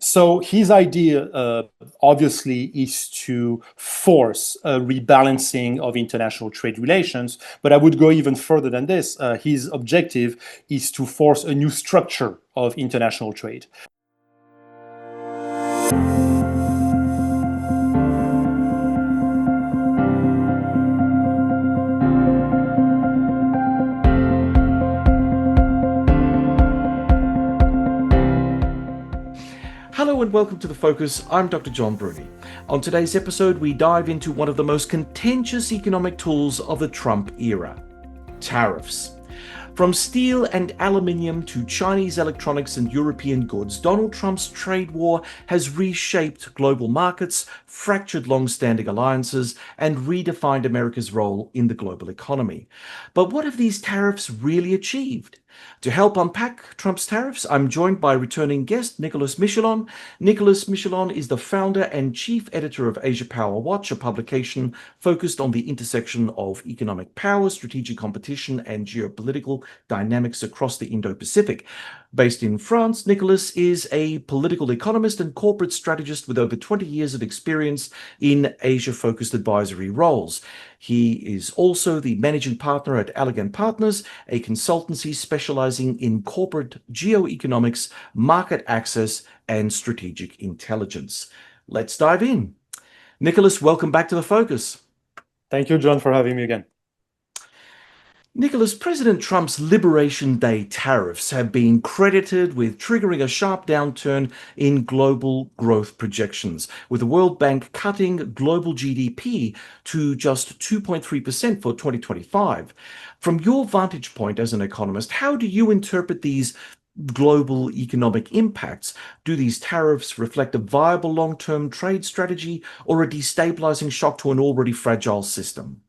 So his idea, obviously, is to force a rebalancing of international trade relations. But I would go even further than this. His objective is to force a new structure of international trade. Hello and welcome to The Focus. I'm Dr. John Bruni. On today's episode, we dive into one of the most contentious economic tools of the Trump era: tariffs. From steel and aluminium to Chinese electronics and European goods, Donald Trump's trade war has reshaped global markets, fractured long-standing alliances, and redefined America's role in the global economy. But what have these tariffs really achieved? To help unpack Trump's tariffs, I'm joined by returning guest Nicolas Michelon. Nicolas Michelon is the founder and chief editor of Asia Power Watch, a publication focused on the intersection of economic power, strategic competition, and geopolitical dynamics across the Indo-Pacific. Based in France, Nicolas is a political economist and corporate strategist with over 20 years of experience in Asia-focused advisory roles. He is also the managing partner at Allegan Partners, a consultancy specializing in corporate geoeconomics, market access, and strategic intelligence. Let's dive in. Nicolas, welcome back to The Focus. Thank you, John, for having me again. Nicolas, President Trump's Liberation Day tariffs have been credited with triggering a sharp downturn in global growth projections, with the World Bank cutting global GDP to just 2.3% for 2025. From your vantage point as an economist, how do you interpret these global economic impacts? Do these tariffs reflect a viable long-term trade strategy or a destabilizing shock to an already fragile system?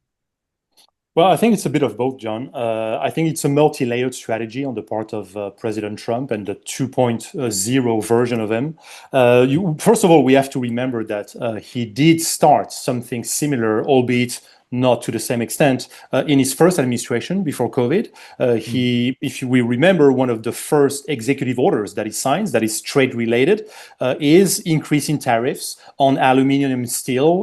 Well, I think it's a bit of both, John. I think it's a multi-layered strategy on the part of President Trump and the 2.0 version of him. First of all, we have to remember that he did start something similar, albeit not to the same extent, in his first administration before COVID. If we remember, one of the first executive orders that he signs, that is trade related, is increasing tariffs on aluminum and steel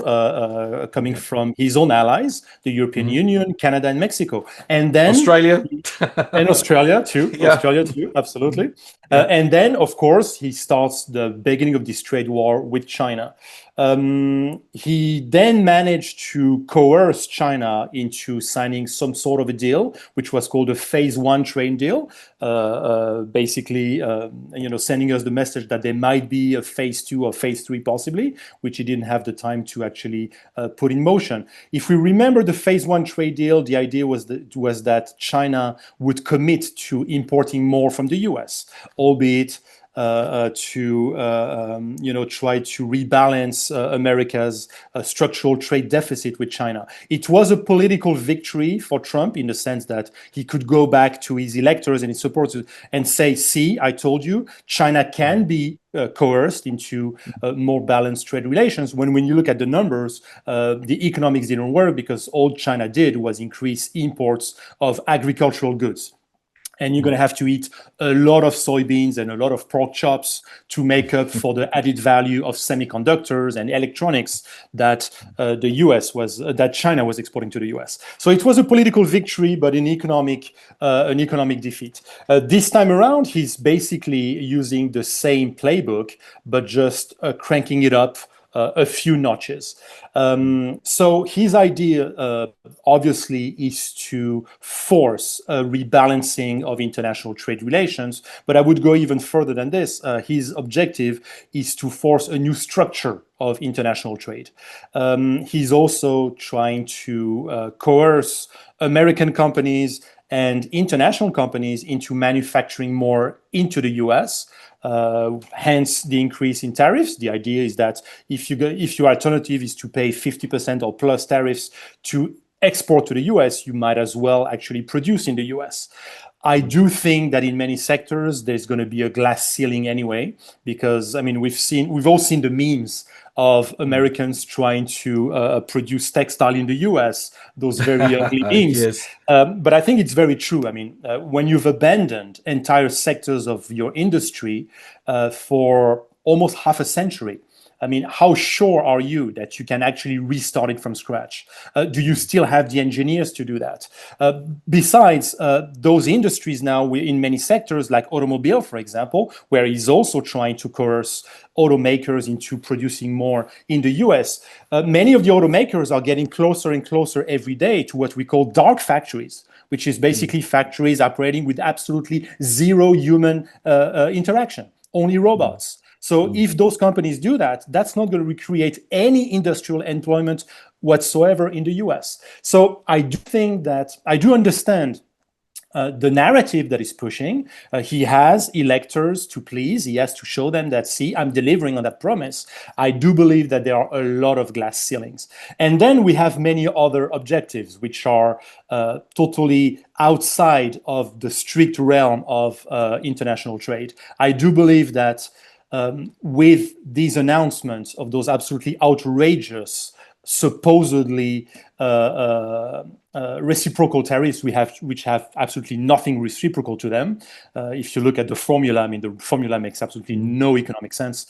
coming from his own allies, the European Union, Canada, and Mexico. And then Australia. And Australia too. Yeah. Australia too, absolutely. And then, of course, he starts the beginning of this trade war with China. He then managed to coerce China into signing some sort of a deal, which was called a phase one trade deal, basically, sending us the message that there might be a phase two or phase three possibly, which he didn't have the time to actually put in motion. If we remember the phase one trade deal, the idea was that China would commit to importing more from the US, albeit to try to rebalance America's structural trade deficit with China. It was a political victory for Trump in the sense that he could go back to his electors and his supporters and say, see, I told you, China can be coerced into more balanced trade relations. When you look at the numbers, the economics didn't work because all China did was increase imports of agricultural goods. And you're going to have to eat a lot of soybeans and a lot of pork chops to make up for the added value of semiconductors and electronics that that China was exporting to the US. So it was a political victory, but an economic defeat. This time around, he's basically using the same playbook, but just cranking it up a few notches. So his idea, obviously, is to force a rebalancing of international trade relations. But I would go even further than this. His objective is to force a new structure of international trade. He's also trying to coerce American companies and international companies into manufacturing more into the US. Hence the increase in tariffs. The idea is that if your alternative is to pay 50% or plus tariffs to export to the US, you might as well actually produce in the US. I do think that in many sectors there's going to be a glass ceiling anyway, because I mean we've all seen the memes of Americans trying to produce textile in the US, those very ugly memes. Yes. But I think it's very true. I mean, when you've abandoned entire sectors of your industry for almost half a century. I mean, how sure are you that you can actually restart it from scratch? Do you still have the engineers to do that? Besides, those industries now in many sectors, like automobile, for example, where he's also trying to coerce automakers into producing more in the US, many of the automakers are getting closer and closer every day to what we call dark factories, which is basically factories operating with absolutely zero human interaction, only robots. So if those companies do that, that's not going to recreate any industrial employment whatsoever in the US. So I do think that I do understand the narrative that is pushing. He has electors to please. He has to show them that, see, I'm delivering on that promise. I do believe that there are a lot of glass ceilings. And then we have many other objectives, which are totally outside of the strict realm of international trade. I do believe that with these announcements of those absolutely outrageous, supposedly reciprocal tariffs which have absolutely nothing reciprocal to them. If you look at the formula, I mean, the formula makes absolutely no economic sense.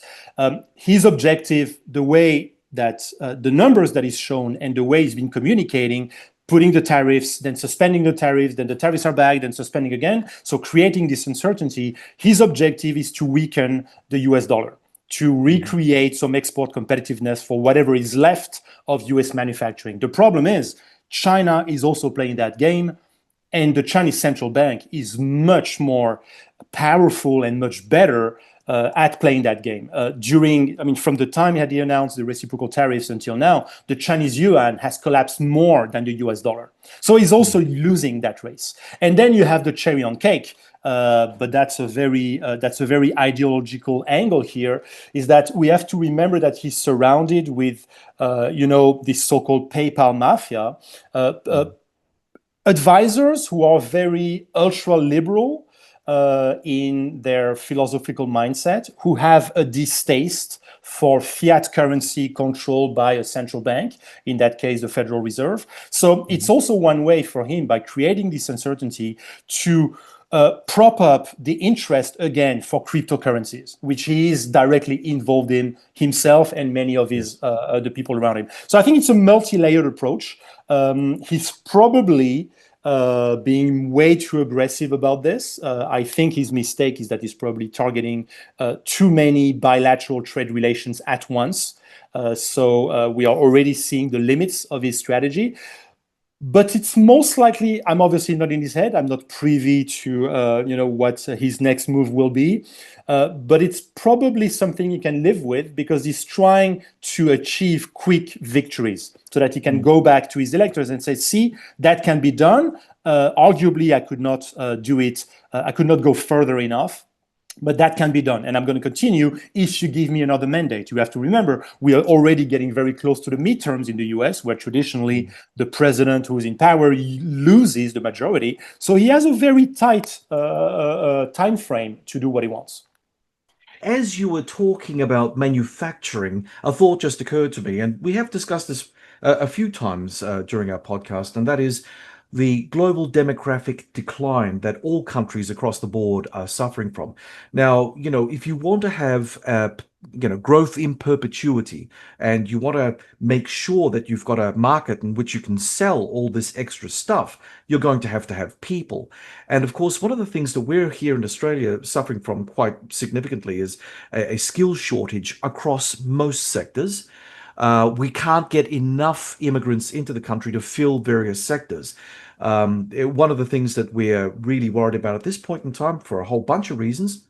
His objective, the way that the numbers that he's shown and the way he's been communicating, putting the tariffs, then suspending the tariffs, then the tariffs are back, then suspending again. So creating this uncertainty, his objective is to weaken the US dollar, to recreate some export competitiveness for whatever is left of US manufacturing. The problem is China is also playing that game, and the Chinese central bank is much more powerful and much better at playing that game. From the time he announced the reciprocal tariffs until now, the Chinese yuan has collapsed more than the US dollar. So he's also losing that race. And then you have the cherry on cake, but that's a very ideological angle here, is that we have to remember that he's surrounded with, this so-called PayPal mafia, advisors who are very ultra-liberal in their philosophical mindset, who have a distaste for fiat currency controlled by a central bank, in that case, the Federal Reserve. So it's also one way for him, by creating this uncertainty, to prop up the interest again for cryptocurrencies, which he is directly involved in himself and many of his the people around him. So I think it's a multi-layered approach. He's probably being way too aggressive about this. I think his mistake is that he's probably targeting too many bilateral trade relations at once. So we are already seeing the limits of his strategy. But it's most likely, I'm obviously not in his head. I'm not privy to what his next move will be. But it's probably something he can live with, because he's trying to achieve quick victories so that he can go back to his electors and say, see, that can be done. Arguably, I could not do it. I could not go further enough. But that can be done, and I'm going to continue if you give me another mandate. You have to remember, we are already getting very close to the midterms in the US, where traditionally the president who is in power loses the majority. So he has a very tight time frame to do what he wants. As you were talking about manufacturing, a thought just occurred to me, and we have discussed this a few times during our podcast, and that is the global demographic decline that all countries across the board are suffering from. Now, if you want to have growth in perpetuity, and you want to make sure that you've got a market in which you can sell all this extra stuff, you're going to have people. And of course, one of the things that we're here in Australia suffering from quite significantly is a skill shortage across most sectors. We can't get enough immigrants into the country to fill various sectors. One of the things that we're really worried about at this point in time, for a whole bunch of reasons,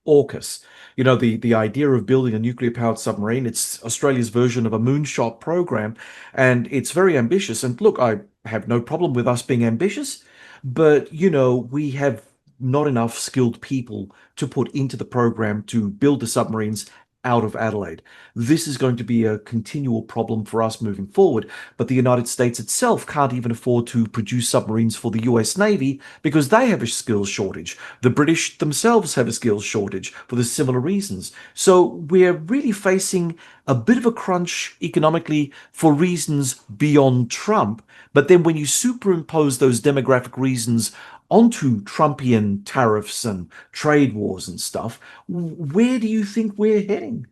AUKUS. The idea of building a nuclear-powered submarine. It's Australia's version of a moonshot program, and it's very ambitious. And look, I have no problem with us being ambitious, but, we have not enough skilled people to put into the program to build the submarines out of Adelaide. This is going to be a continual problem for us moving forward, but the United States itself can't even afford to produce submarines for the US Navy because they have a skills shortage. The British themselves have a skills shortage for the similar reasons. So we're really facing a bit of a crunch economically for reasons beyond Trump. But then when you superimpose those demographic reasons onto Trumpian tariffs and trade wars and stuff, where do you think we're heading?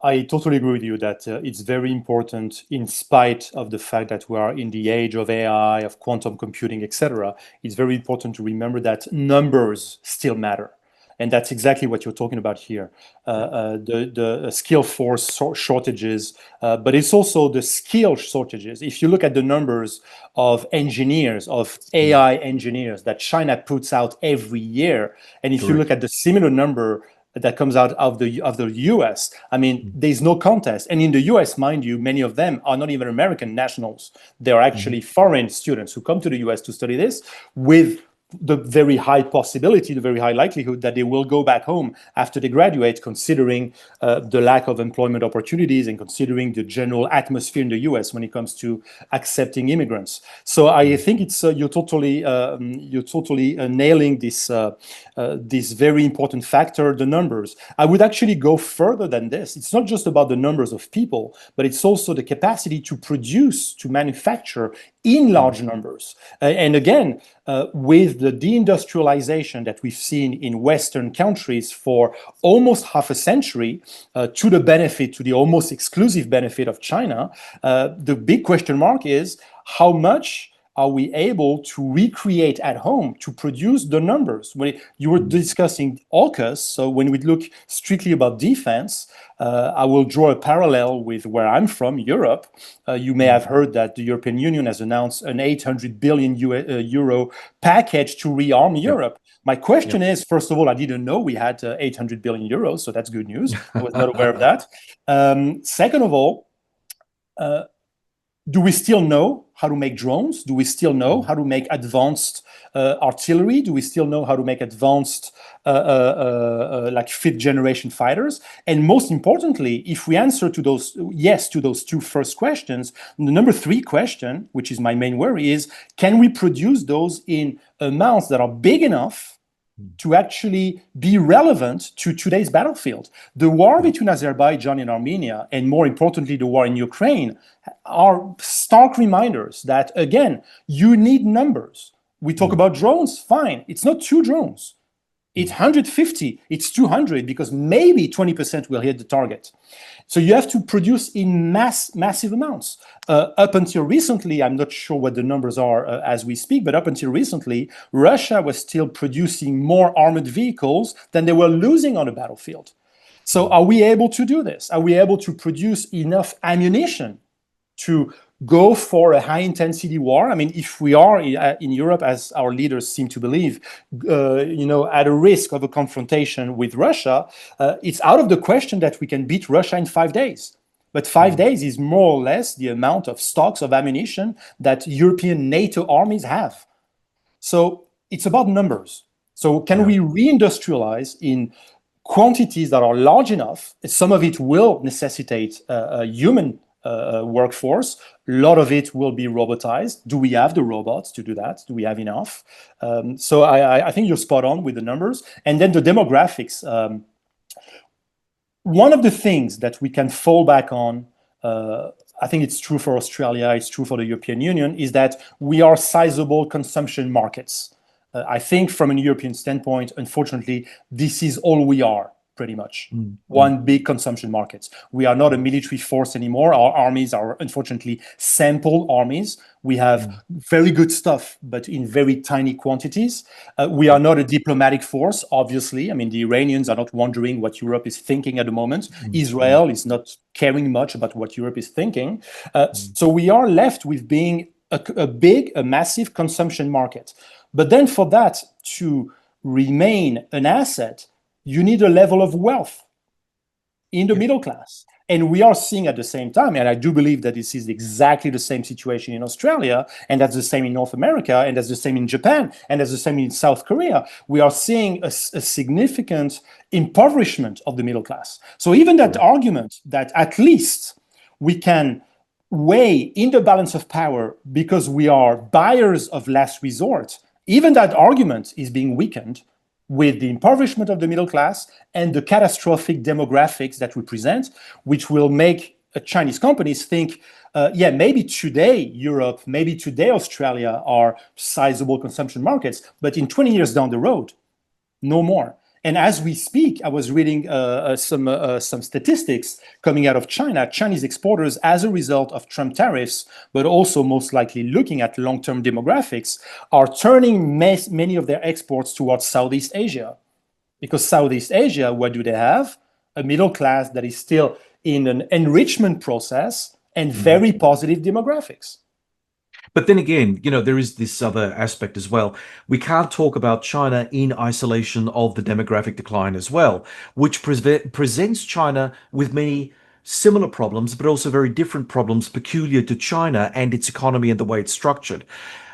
I totally agree with you that it's very important, in spite of the fact that we are in the age of AI, of quantum computing, etc. It's very important to remember that numbers still matter. And that's exactly what you're talking about here. The skill force shortages, but it's also the skill shortages. If you look at the numbers of engineers, of AI engineers that China puts out every year, and if you look at the similar number that comes out of the US, I mean, there's no contest. And in the US, mind you, many of them are not even American nationals. They are actually foreign students who come to the US to study this, with the very high possibility, the very high likelihood that they will go back home after they graduate, considering the lack of employment opportunities and considering the general atmosphere in the US when it comes to accepting immigrants. So I think it's you're totally nailing this this very important factor, the numbers. I would actually go further than this. It's not just about the numbers of people, but it's also the capacity to produce, to manufacture in large numbers. And again, with the deindustrialization that we've seen in Western countries for almost half a century, to the benefit, to the almost exclusive benefit of China, the big question mark is how much are we able to recreate at home to produce the numbers? When you were discussing AUKUS, so when we look strictly about defense, I will draw a parallel with where I'm from, Europe. You may have heard that the European Union has announced an 800 billion euro package to rearm Europe. My question is, first of all, I didn't know we had 800 billion euros, so that's good news. I was not aware of that. Second of all, do we still know how to make drones? Do we still know how to make advanced artillery? Do we still know how to make advanced like fifth generation fighters? And most importantly, if we answer to those yes to those two first questions, the number three question, which is my main worry, is can we produce those in amounts that are big enough to actually be relevant to today's battlefield? The war between Azerbaijan and Armenia, and more importantly, the war in Ukraine, are stark reminders that, again, you need numbers. We talk about drones, fine. It's not 2 drones. It's 150, it's 200, because maybe 20% will hit the target. So you have to produce in massive amounts. Up until recently, I'm not sure what the numbers are as we speak, but up until recently, Russia was still producing more armored vehicles than they were losing on the battlefield. So are we able to do this? Are we able to produce enough ammunition to go for a high-intensity war? I mean, if we are in Europe, as our leaders seem to believe, at a risk of a confrontation with Russia, it's out of the question that we can beat Russia in 5 days. But 5 days is more or less the amount of stocks of ammunition that European NATO armies have. So it's about numbers. So can we reindustrialize in quantities that are large enough? Some of it will necessitate a human workforce. A lot of it will be robotized. Do we have the robots to do that? Do we have enough? So I think you're spot on with the numbers. And then the demographics. One of the things that we can fall back on, I think it's true for Australia, it's true for the European Union, is that we are sizable consumption markets. I think from a European standpoint, unfortunately, this is all we are. Pretty much one big consumption market. We are not a military force anymore. Our armies are unfortunately sample armies. We have very good stuff, but in very tiny quantities. We are not a diplomatic force, obviously. I mean, the Iranians are not wondering what Europe is thinking at the moment. Israel is not caring much about what Europe is thinking. So we are left with being a massive consumption market. But then for that to remain an asset, you need a level of wealth in the middle class. And we are seeing at the same time, and I do believe that this is exactly the same situation in Australia, and that's the same in North America, and that's the same in Japan, and that's the same in South Korea. We are seeing a significant impoverishment of the middle class. So even that argument that at least we can weigh in the balance of power because we are buyers of last resort, even that argument is being weakened with the impoverishment of the middle class and the catastrophic demographics that we present, which will make Chinese companies think, yeah, maybe today Europe, maybe today Australia are sizable consumption markets, but in 20 years down the road, no more. And as we speak, I was reading some statistics coming out of China. Chinese exporters, as a result of Trump tariffs, but also most likely looking at long-term demographics, are turning many of their exports towards Southeast Asia. Because Southeast Asia, what do they have? A middle class that is still in an enrichment process and very positive demographics. But then again, there is this other aspect as well. We can't talk about China in isolation of the demographic decline as well, which presents China with many similar problems, but also very different problems peculiar to China and its economy and the way it's structured.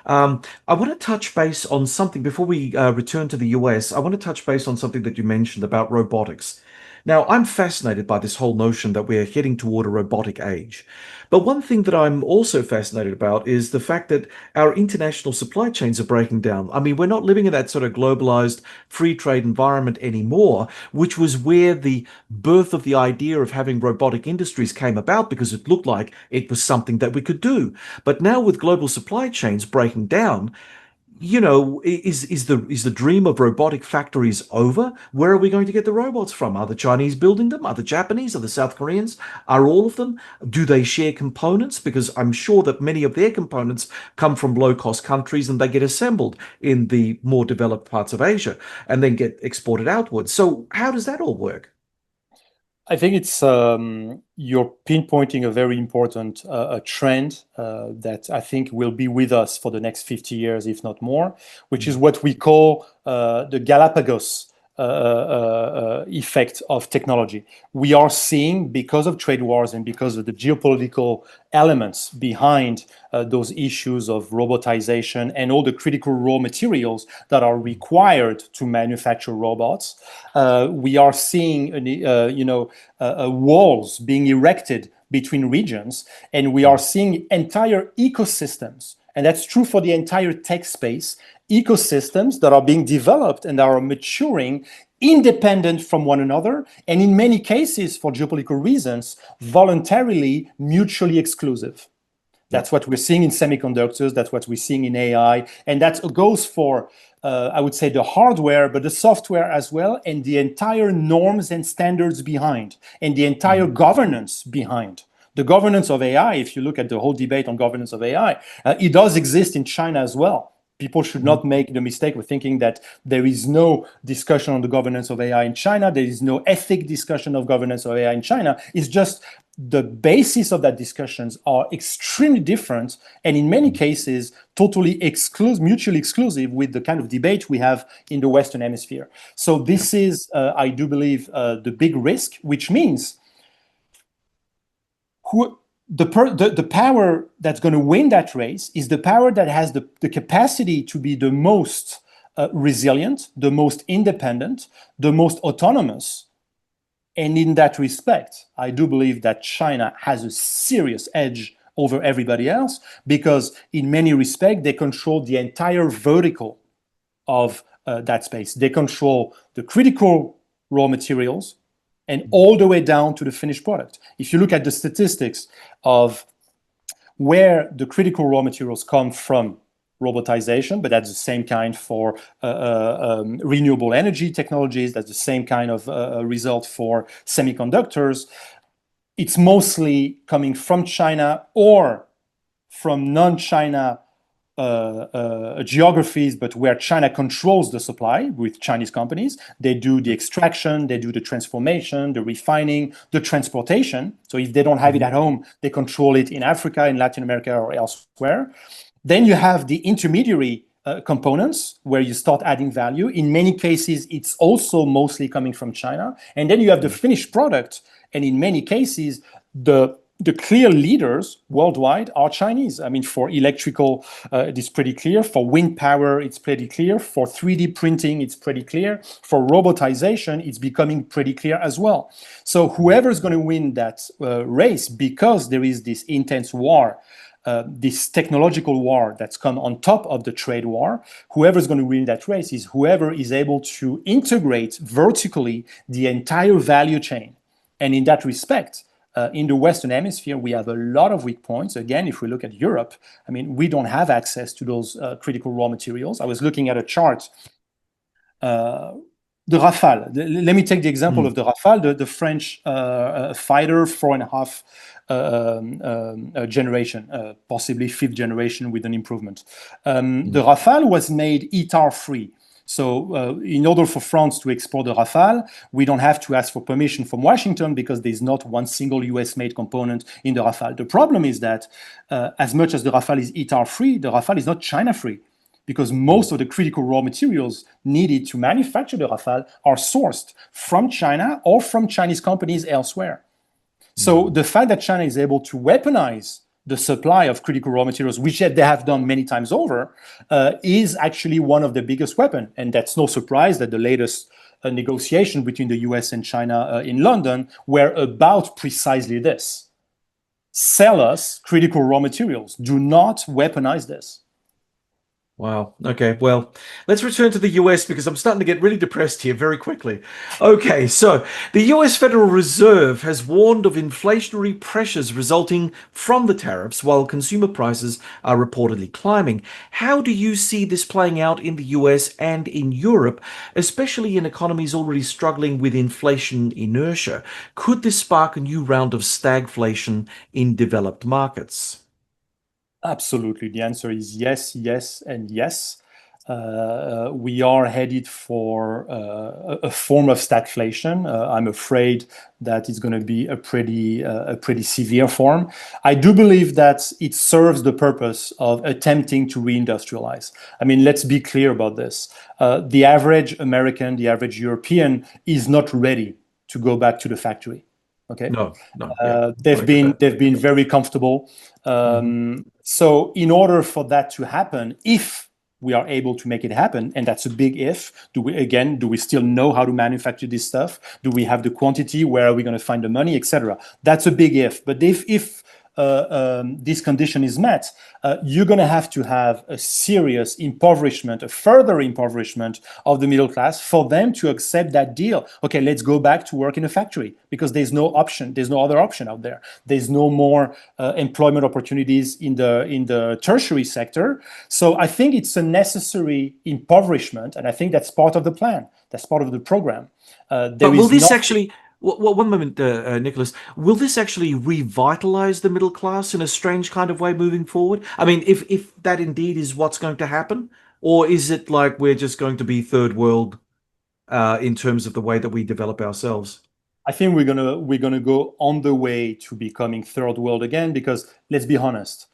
I want to touch base on something before we return to the US. I want to touch base on something that you mentioned about robotics. Now, I'm fascinated by this whole notion that we're heading toward a robotic age. But one thing that I'm also fascinated about is the fact that our international supply chains are breaking down. I mean, we're not living in that sort of globalized free trade environment anymore, which was where the birth of the idea of having robotic industries came about because it looked like it was something that we could do. But now with global supply chains breaking down, is the dream of robotic factories over? Where are we going to get the robots from? Are the Chinese building them? Are the Japanese? Are the South Koreans? Are all of them? Do they share components? Because I'm sure that many of their components come from low-cost countries and they get assembled in the more developed parts of Asia and then get exported outwards. So how does that all work? I think it's you're pinpointing a very important trend that I think will be with us for the next 50 years, if not more, which is what we call the Galapagos effect of technology. We are seeing, because of trade wars and because of the geopolitical elements behind those issues of robotization and all the critical raw materials that are required to manufacture robots, we are seeing walls being erected between regions, and we are seeing entire ecosystems. And that's true for the entire tech space, ecosystems that are being developed and are maturing independent from one another, and in many cases, for geopolitical reasons, voluntarily mutually exclusive. That's what we're seeing in semiconductors, that's what we're seeing in AI, and that goes for, I would say, the hardware, but the software as well, and the entire norms and standards behind, and the entire governance behind. The governance of AI, if you look at the whole debate on governance of AI, it does exist in China as well. People should not make the mistake of thinking that there is no discussion on the governance of AI in China. There is no ethic discussion of governance of AI in China. It's just the basis of that discussions are extremely different, and in many cases, totally mutually exclusive with the kind of debate we have in the Western Hemisphere. So this is, I do believe, the big risk, which means the power that's going to win that race is the power that has the capacity to be the most resilient, the most independent, the most autonomous. And in that respect, I do believe that China has a serious edge over everybody else because in many respects, they control the entire vertical of that space. They control the critical raw materials, and all the way down to the finished product. If you look at the statistics of where the critical raw materials come from robotization, but that's the same kind for renewable energy technologies, that's the same kind of result for semiconductors, it's mostly coming from China or from non-China geographies, but where China controls the supply with Chinese companies. They do the extraction, they do the transformation, the refining, the transportation. So if they don't have it at home, they control it in Africa, in Latin America, or elsewhere. Then you have the intermediary components where you start adding value. In many cases, it's also mostly coming from China. And then you have the finished product. And in many cases, the clear leaders worldwide are Chinese. I mean, for electrical, it is pretty clear. For wind power, it's pretty clear. For 3D printing, it's pretty clear. For robotization, it's becoming pretty clear as well. So whoever's going to win that race, because there is this intense war, this technological war that's come on top of the trade war, whoever's going to win that race is whoever is able to integrate vertically the entire value chain. And in that respect, In the Western Hemisphere, we have a lot of weak points. Again, if we look at Europe, I mean, we don't have access to those critical raw materials. I was looking at a chart. The Rafale. Let me take the example of the Rafale, the French fighter, 4.5 generation, possibly 5th generation with an improvement. The Rafale was made ITAR free. So in order for France to export the Rafale, we don't have to ask for permission from Washington because there's not one single US-made component in the Rafale. The problem is that as much as the Rafale is ITAR free, the Rafale is not China free, because most of the critical raw materials needed to manufacture the Rafale are sourced from China or from Chinese companies elsewhere. So the fact that China is able to weaponize the supply of critical raw materials, which they have done many times over, is actually one of the biggest weapons. And that's no surprise that the latest negotiation between the US and China in London were about precisely this. Sell us critical raw materials. Do not weaponize this. Wow. Okay. Well, let's return to the US because I'm starting to get really depressed here very quickly. Okay. So the US Federal Reserve has warned of inflationary pressures resulting from the tariffs while consumer prices are reportedly climbing. How do you see this playing out in the US and in Europe, especially in economies already struggling with inflation inertia? Could this spark a new round of stagflation in developed markets? Absolutely. The answer is yes, yes, and yes. We are headed for a form of stagflation. I'm afraid that it's going to be a pretty severe form. I do believe that it serves the purpose of attempting to reindustrialize. I mean, let's be clear about this. The average American, the average European is not ready to go back to the factory. Okay. No, yeah. They've been very comfortable. So in order for that to happen, if we are able to make it happen, and that's a big if, do we still know how to manufacture this stuff? Do we have the quantity? Where are we going to find the money, etc.? That's a big if. But if this condition is met, you're going to have a serious impoverishment, a further impoverishment of the middle class for them to accept that deal. Okay, let's go back to work in a factory because there's no option. There's no other option out there. There's no more employment opportunities in the tertiary sector. So I think it's a necessary impoverishment, and I think that's part of the plan. That's part of the program. But will this actually... Well, one moment, Nicholas. Will this actually revitalize the middle class in a strange kind of way moving forward? I mean, if that indeed is what's going to happen, or is it like we're just going to be third world in terms of the way that we develop ourselves? I think we're gonna go on the way to becoming third world again, because let's be honest.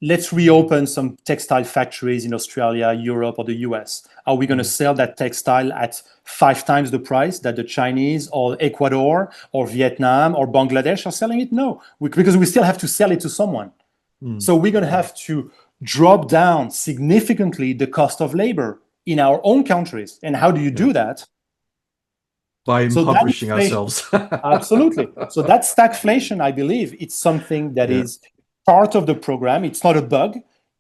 Let's reopen some textile factories in Australia, Europe, or the US. Are we going to sell that textile at 5 times the price that the Chinese or Ecuador or Vietnam or Bangladesh are selling it? No, because we still have to sell it to someone. So we're going to have to drop down significantly the cost of labor in our own countries. And how do you do that? By impoverishing ourselves. Absolutely. So that stagflation, I believe, it's something that is part of the program. It's not a bug.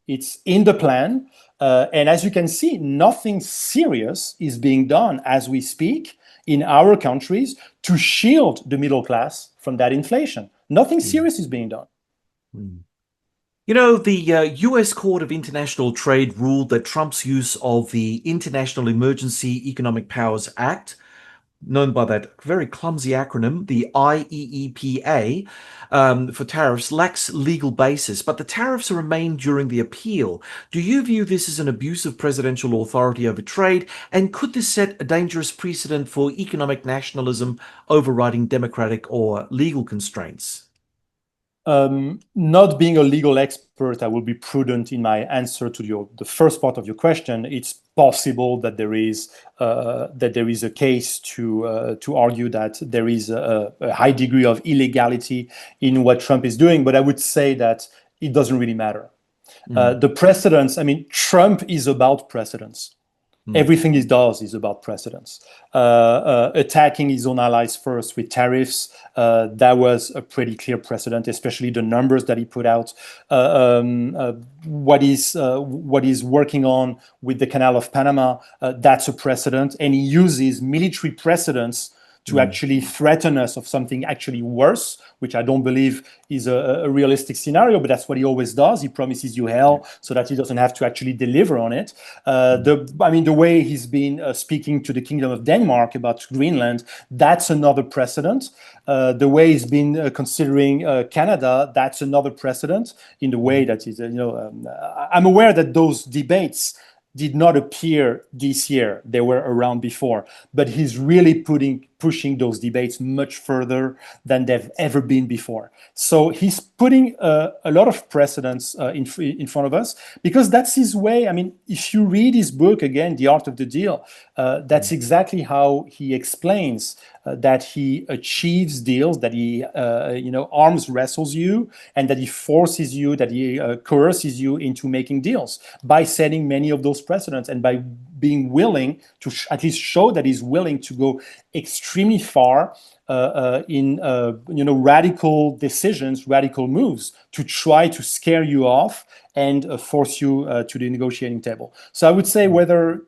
It's in the plan. And as you can see, nothing serious is being done as we speak in our countries to shield the middle class from that inflation. Nothing serious is being done. You know, the US Court of International Trade ruled that Trump's use of the International Emergency Economic Powers Act, known by that very clumsy acronym, the IEEPA, for tariffs lacks legal basis, but the tariffs remain during the appeal. Do you view this as an abuse of presidential authority over trade, and could this set a dangerous precedent for economic nationalism overriding democratic or legal constraints? Not being a legal expert, I will be prudent in my answer to the first part of your question. It's possible that there is a case to argue that there is a high degree of illegality in what Trump is doing, but I would say that it doesn't really matter. The precedents, I mean, Trump is about precedents. Everything he does is about precedents. Attacking his own allies first with tariffs, that was a pretty clear precedent, especially the numbers that he put out. What he's working on with the Canal of Panama, that's a precedent. And he uses military precedents to actually threaten us of something actually worse, which I don't believe is a realistic scenario, but that's what he always does. He promises you hell so that he doesn't have to actually deliver on it. The way he's been speaking to the Kingdom of Denmark about Greenland, that's another precedent. The way he's been considering Canada, that's another precedent in the way that is, I'm aware that those debates did not appear this year. They were around before, but he's really pushing those debates much further than they've ever been before. So he's putting a lot of precedents in front of us, because that's his way. I mean, if you read his book, again, The Art of the Deal, that's exactly how he explains that he achieves deals, that he arms wrestles you, and that he forces you, that he coerces you into making deals by setting many of those precedents and by being willing to at least show that he's willing to go extremely far in radical decisions, radical moves to try to scare you off and force you to the negotiating table. So I would say whether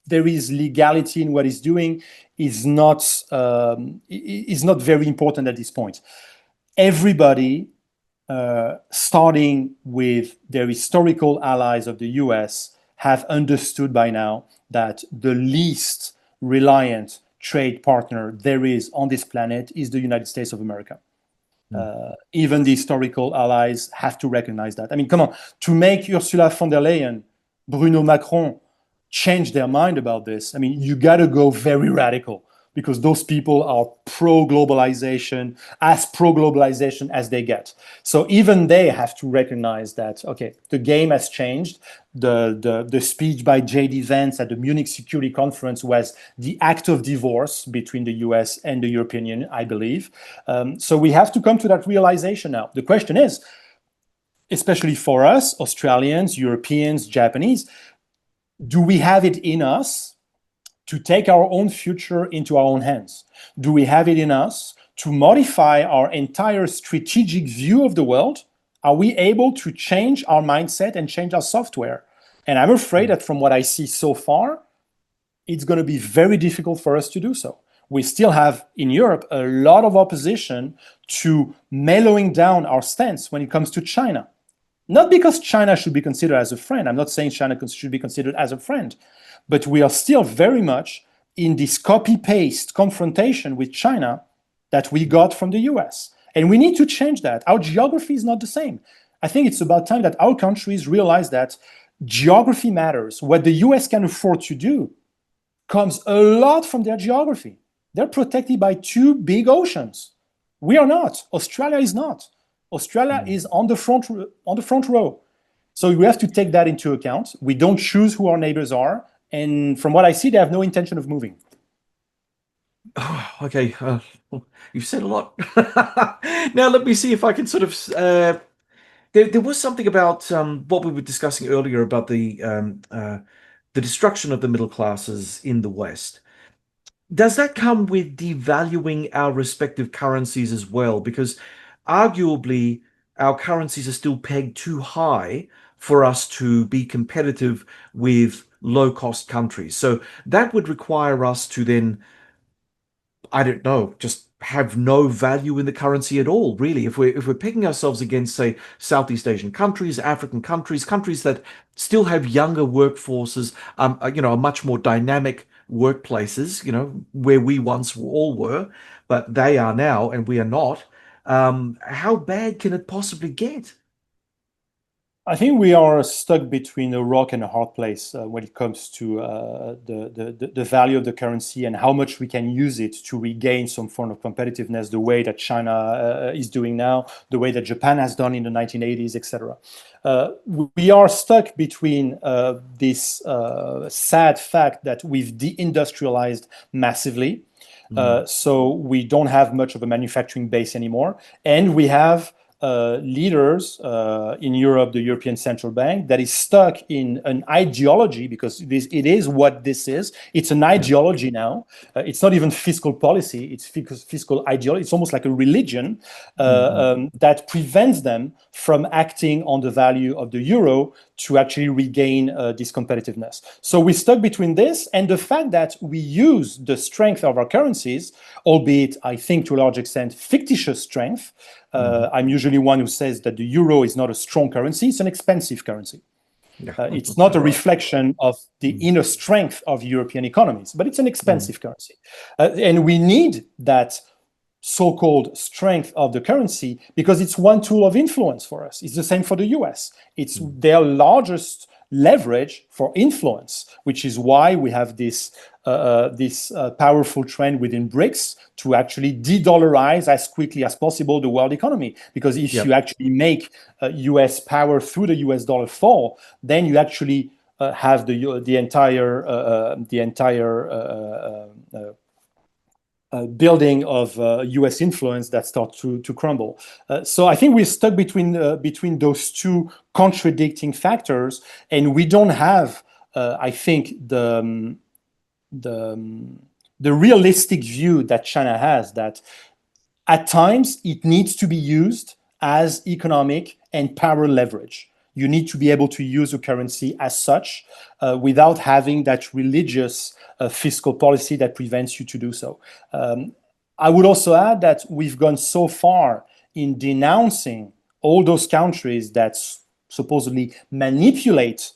there is legality in what he's doing is not very important at this point. Everybody, starting with their historical allies of the US, have understood by now that the least reliant trade partner there is on this planet is the United States of America. Even the historical allies have to recognize that. I mean, come on, to make Ursula von der Leyen, Bruno Macron change their mind about this, I mean, you got to go very radical, because those people are pro-globalization as they get. So even they have to recognize that, okay, the game has changed. The speech by J.D. Vance at the Munich Security Conference was the act of divorce between the US and the European Union, I believe. So we have to come to that realization now. The question is, especially for us, Australians, Europeans, Japanese, do we have it in us to take our own future into our own hands? Do we have it in us to modify our entire strategic view of the world? Are we able to change our mindset and change our software? And I'm afraid that from what I see so far, it's going to be very difficult for us to do so. We still have in Europe a lot of opposition to mellowing down our stance when it comes to China. Not because China should be considered as a friend. I'm not saying China should be considered as a friend, but we are still very much in this copy-paste confrontation with China that we got from the US. And we need to change that. Our geography is not the same. I think it's about time that our countries realize that geography matters. What the US can afford to do comes a lot from their geography. They're protected by two big oceans. We are not. Australia is not. Australia is on the front row. So we have to take that into account. We don't choose who our neighbors are. And from what I see, they have no intention of moving. Oh, okay, you've said a lot. Now let me see if I can sort of... there was something about what we were discussing earlier about the destruction of the middle classes in the West. Does that come with devaluing our respective currencies as well? Because arguably, our currencies are still pegged too high for us to be competitive with low-cost countries. So that would require us to then, I don't know, just have no value in the currency at all, really. If we're picking ourselves against, say, Southeast Asian countries, African countries, countries that still have younger workforces, are much more dynamic workplaces, where we once all were, but they are now and we are not. How bad can it possibly get? I think we are stuck between a rock and a hard place when it comes to the value of the currency and how much we can use it to regain some form of competitiveness, the way that China is doing now, the way that Japan has done in the 1980s, etc. We are stuck between this sad fact that we've deindustrialized massively. So we don't have much of a manufacturing base anymore. And we have leaders in Europe, the European Central Bank, that is stuck in an ideology, because it is what this is. It's an ideology now. It's not even fiscal policy. It's fiscal ideology. It's almost like a religion that prevents them from acting on the value of the euro to actually regain this competitiveness. So we're stuck between this and the fact that we use the strength of our currencies, albeit, I think, to a large extent, fictitious strength. I'm usually one who says that the euro is not a strong currency, it's an expensive currency. It's not a reflection of the inner strength of European economies, but it's an expensive currency. And we need that so-called strength of the currency because it's one tool of influence for us. It's the same for the US. It's their largest leverage for influence, which is why we have this powerful trend within BRICS to actually de-dollarize as quickly as possible the world economy. Because if you actually make US power through the US dollar fall, then you actually have the entire building of US influence that starts to crumble. So I think we're stuck between those two contradicting factors, and we don't have, I think, the realistic view that China has, that at times it needs to be used as economic and power leverage. You need to be able to use a currency as such without having that religious fiscal policy that prevents you to do so. I would also add that we've gone so far in denouncing all those countries that supposedly manipulate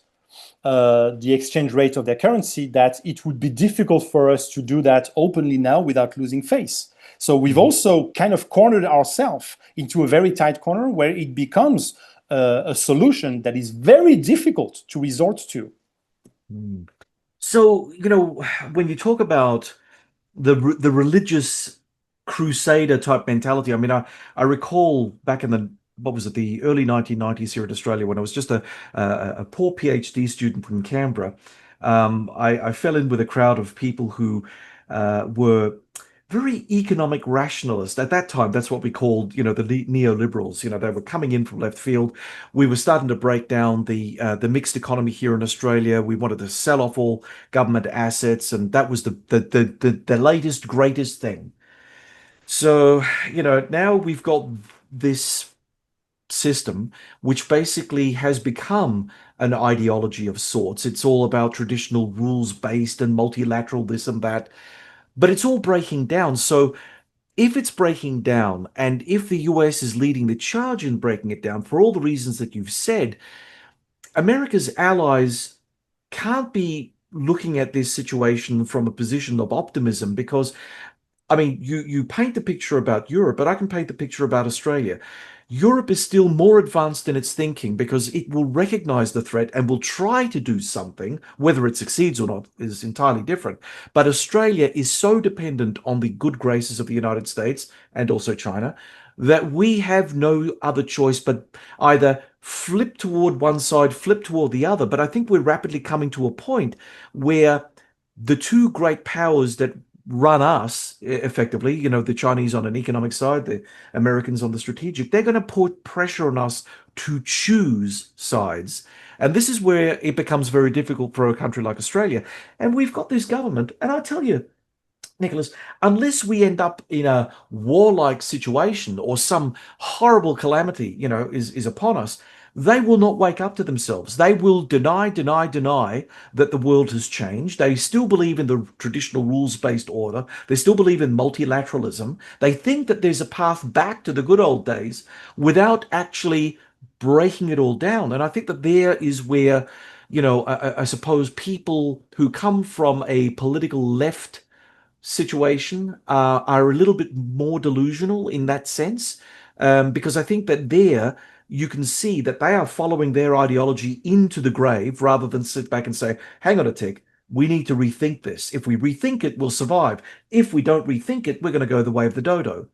the exchange rate of their currency that it would be difficult for us to do that openly now without losing face. So we've also kind of cornered ourselves into a very tight corner where it becomes a solution that is very difficult to resort to. So, when you talk about the religious crusader type mentality, I mean, I recall back in the early 1990s here in Australia, when I was just a poor PhD student from Canberra. I fell in with a crowd of people who were very economic rationalist. At that time, that's what we called, the neoliberals. They were coming in from left field. We were starting to break down the mixed economy here in Australia. We wanted to sell off all government assets, and that was the latest, greatest thing. So, now we've got this system which basically has become an ideology of sorts. It's all about traditional rules-based and multilateral this and that. But it's all breaking down. So if it's breaking down, and if the US is leading the charge in breaking it down, for all the reasons that you've said, America's allies can't be looking at this situation from a position of optimism, because, I mean, you paint the picture about Europe, but I can paint the picture about Australia. Europe is still more advanced in its thinking because it will recognize the threat and will try to do something. Whether it succeeds or not is entirely different. But Australia is so dependent on the good graces of the United States and also China that we have no other choice but either flip toward one side, flip toward the other. But I think we're rapidly coming to a point where the two great powers that run us effectively, the Chinese on an economic side, the Americans on the strategic, they're going to put pressure on us to choose sides. And this is where it becomes very difficult for a country like Australia. And we've got this government, and I tell you, Nicholas, unless we end up in a warlike situation or some horrible calamity, is upon us, they will not wake up to themselves. They will deny that the world has changed. They still believe in the traditional rules-based order. They still believe in multilateralism. They think that there's a path back to the good old days without actually breaking it all down. And I think that there is where, I suppose people who come from a political left situation are a little bit more delusional in that sense, because I think that there you can see that they are following their ideology into the grave rather than sit back and say, hang on a tick, we need to rethink this. If we rethink it, we'll survive. If we don't rethink it, we're going to go the way of the dodo.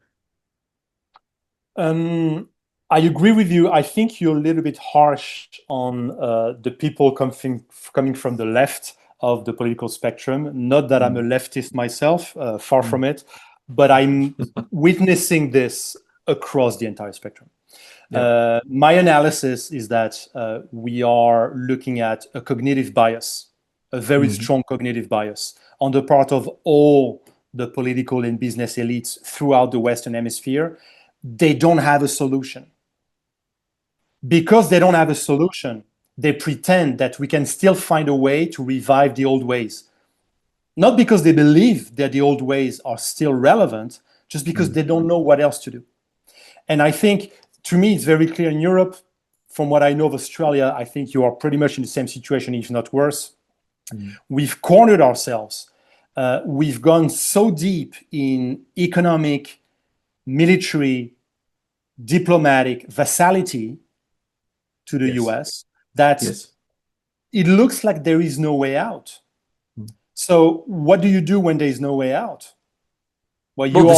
I agree with you. I think you're a little bit harsh on the people coming from the left of the political spectrum. Not that I'm a leftist myself, far from it, but I'm witnessing this across the entire spectrum. Yeah. My analysis is that we are looking at a cognitive bias, a very Hmm. strong cognitive bias on the part of all the political and business elites throughout the Western Hemisphere. They don't have a solution. Because they don't have a solution, they pretend that we can still find a way to revive the old ways. Not because they believe that the old ways are still relevant, just because they don't know what else to do. And I think, to me, it's very clear in Europe. From what I know of Australia, I think you are pretty much in the same situation, if not worse. Mm. We've cornered ourselves. We've gone so deep in economic, military, diplomatic vassality to the Yes. US that Yes. it looks like there is no way out. Mm. So what do you do when there is no way out? Well, Well, you are.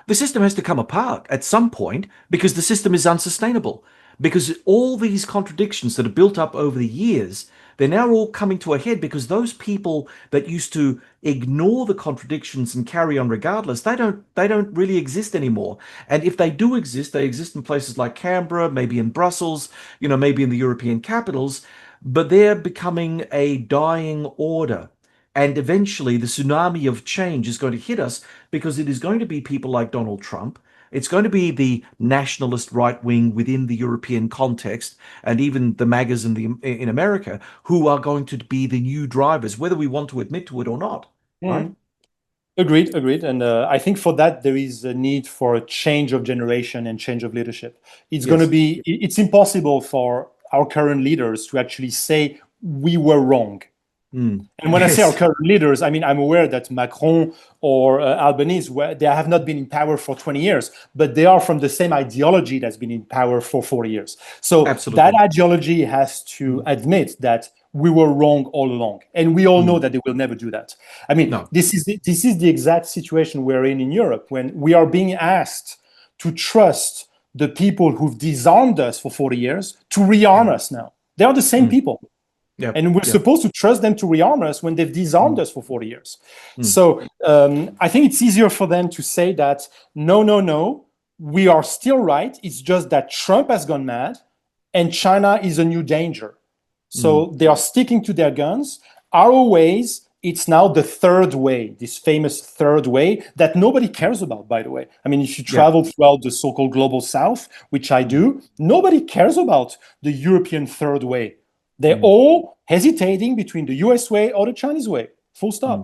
the system has to come apart at some point because the system is unsustainable. Because all these contradictions that have built up over the years, they're now all coming to a head because those people that used to ignore the contradictions and carry on regardless, they don't really exist anymore. And if they do exist, they exist in places like Canberra, maybe in Brussels, maybe in the European capitals, but they're becoming a dying order. And eventually, the tsunami of change is going to hit us because it is going to be people like Donald Trump. It's going to be the nationalist right wing within the European context, and even the MAGAs in America, who are going to be the new drivers, whether we want to admit to it or not. Right? Mm, agreed, agreed. And I think for that, there is a need for a change of generation and change of leadership. Yes. It's impossible for our current leaders to actually say we were wrong. Mm. And when I say our Yes. current leaders, I mean, I'm aware that Macron or Albanese, they have not been in power for 20 years, but they are from the same ideology that's been in power for 40 years. So that Absolutely. ideology has to Mm. admit that we were wrong all along. And we all know Mm. that they will never do that. I mean, No. this is the exact situation we're in Europe when we are being asked to trust the people who've disarmed us for 40 years to rearm Mm. us now. They are the same Mm. people. Yep. And we're Yep. supposed to trust them to rearm us when they've disarmed Mm. us for 40 years. Mm. So I think it's easier for them to say that, no, no, no, we are still right. It's just that Trump has gone mad and China is a new danger. Mm. So they are sticking to their guns. Our ways, it's now the third way, this famous third way that nobody cares about, by the way. I mean, if you Yeah. travel throughout the so-called global south, which I Mm. do, nobody cares about the European third way. They're Mm. all hesitating between the US way or the Chinese way, full Mm. stop.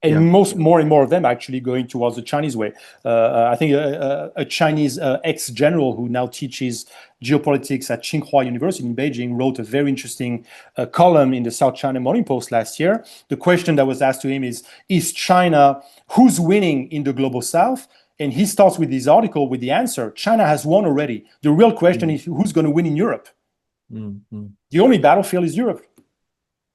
Yeah. And more and more of them actually going towards the Chinese way. I think a Chinese ex-general who now teaches geopolitics at Tsinghua University in Beijing wrote a very interesting column in the South China Morning Post last year. The question that was asked to him is China, who's winning in the global south? And he starts with this article with the answer, China has won already. The real question Mm. is who's going to win in Europe? Mm. Mm. The only battlefield is Europe.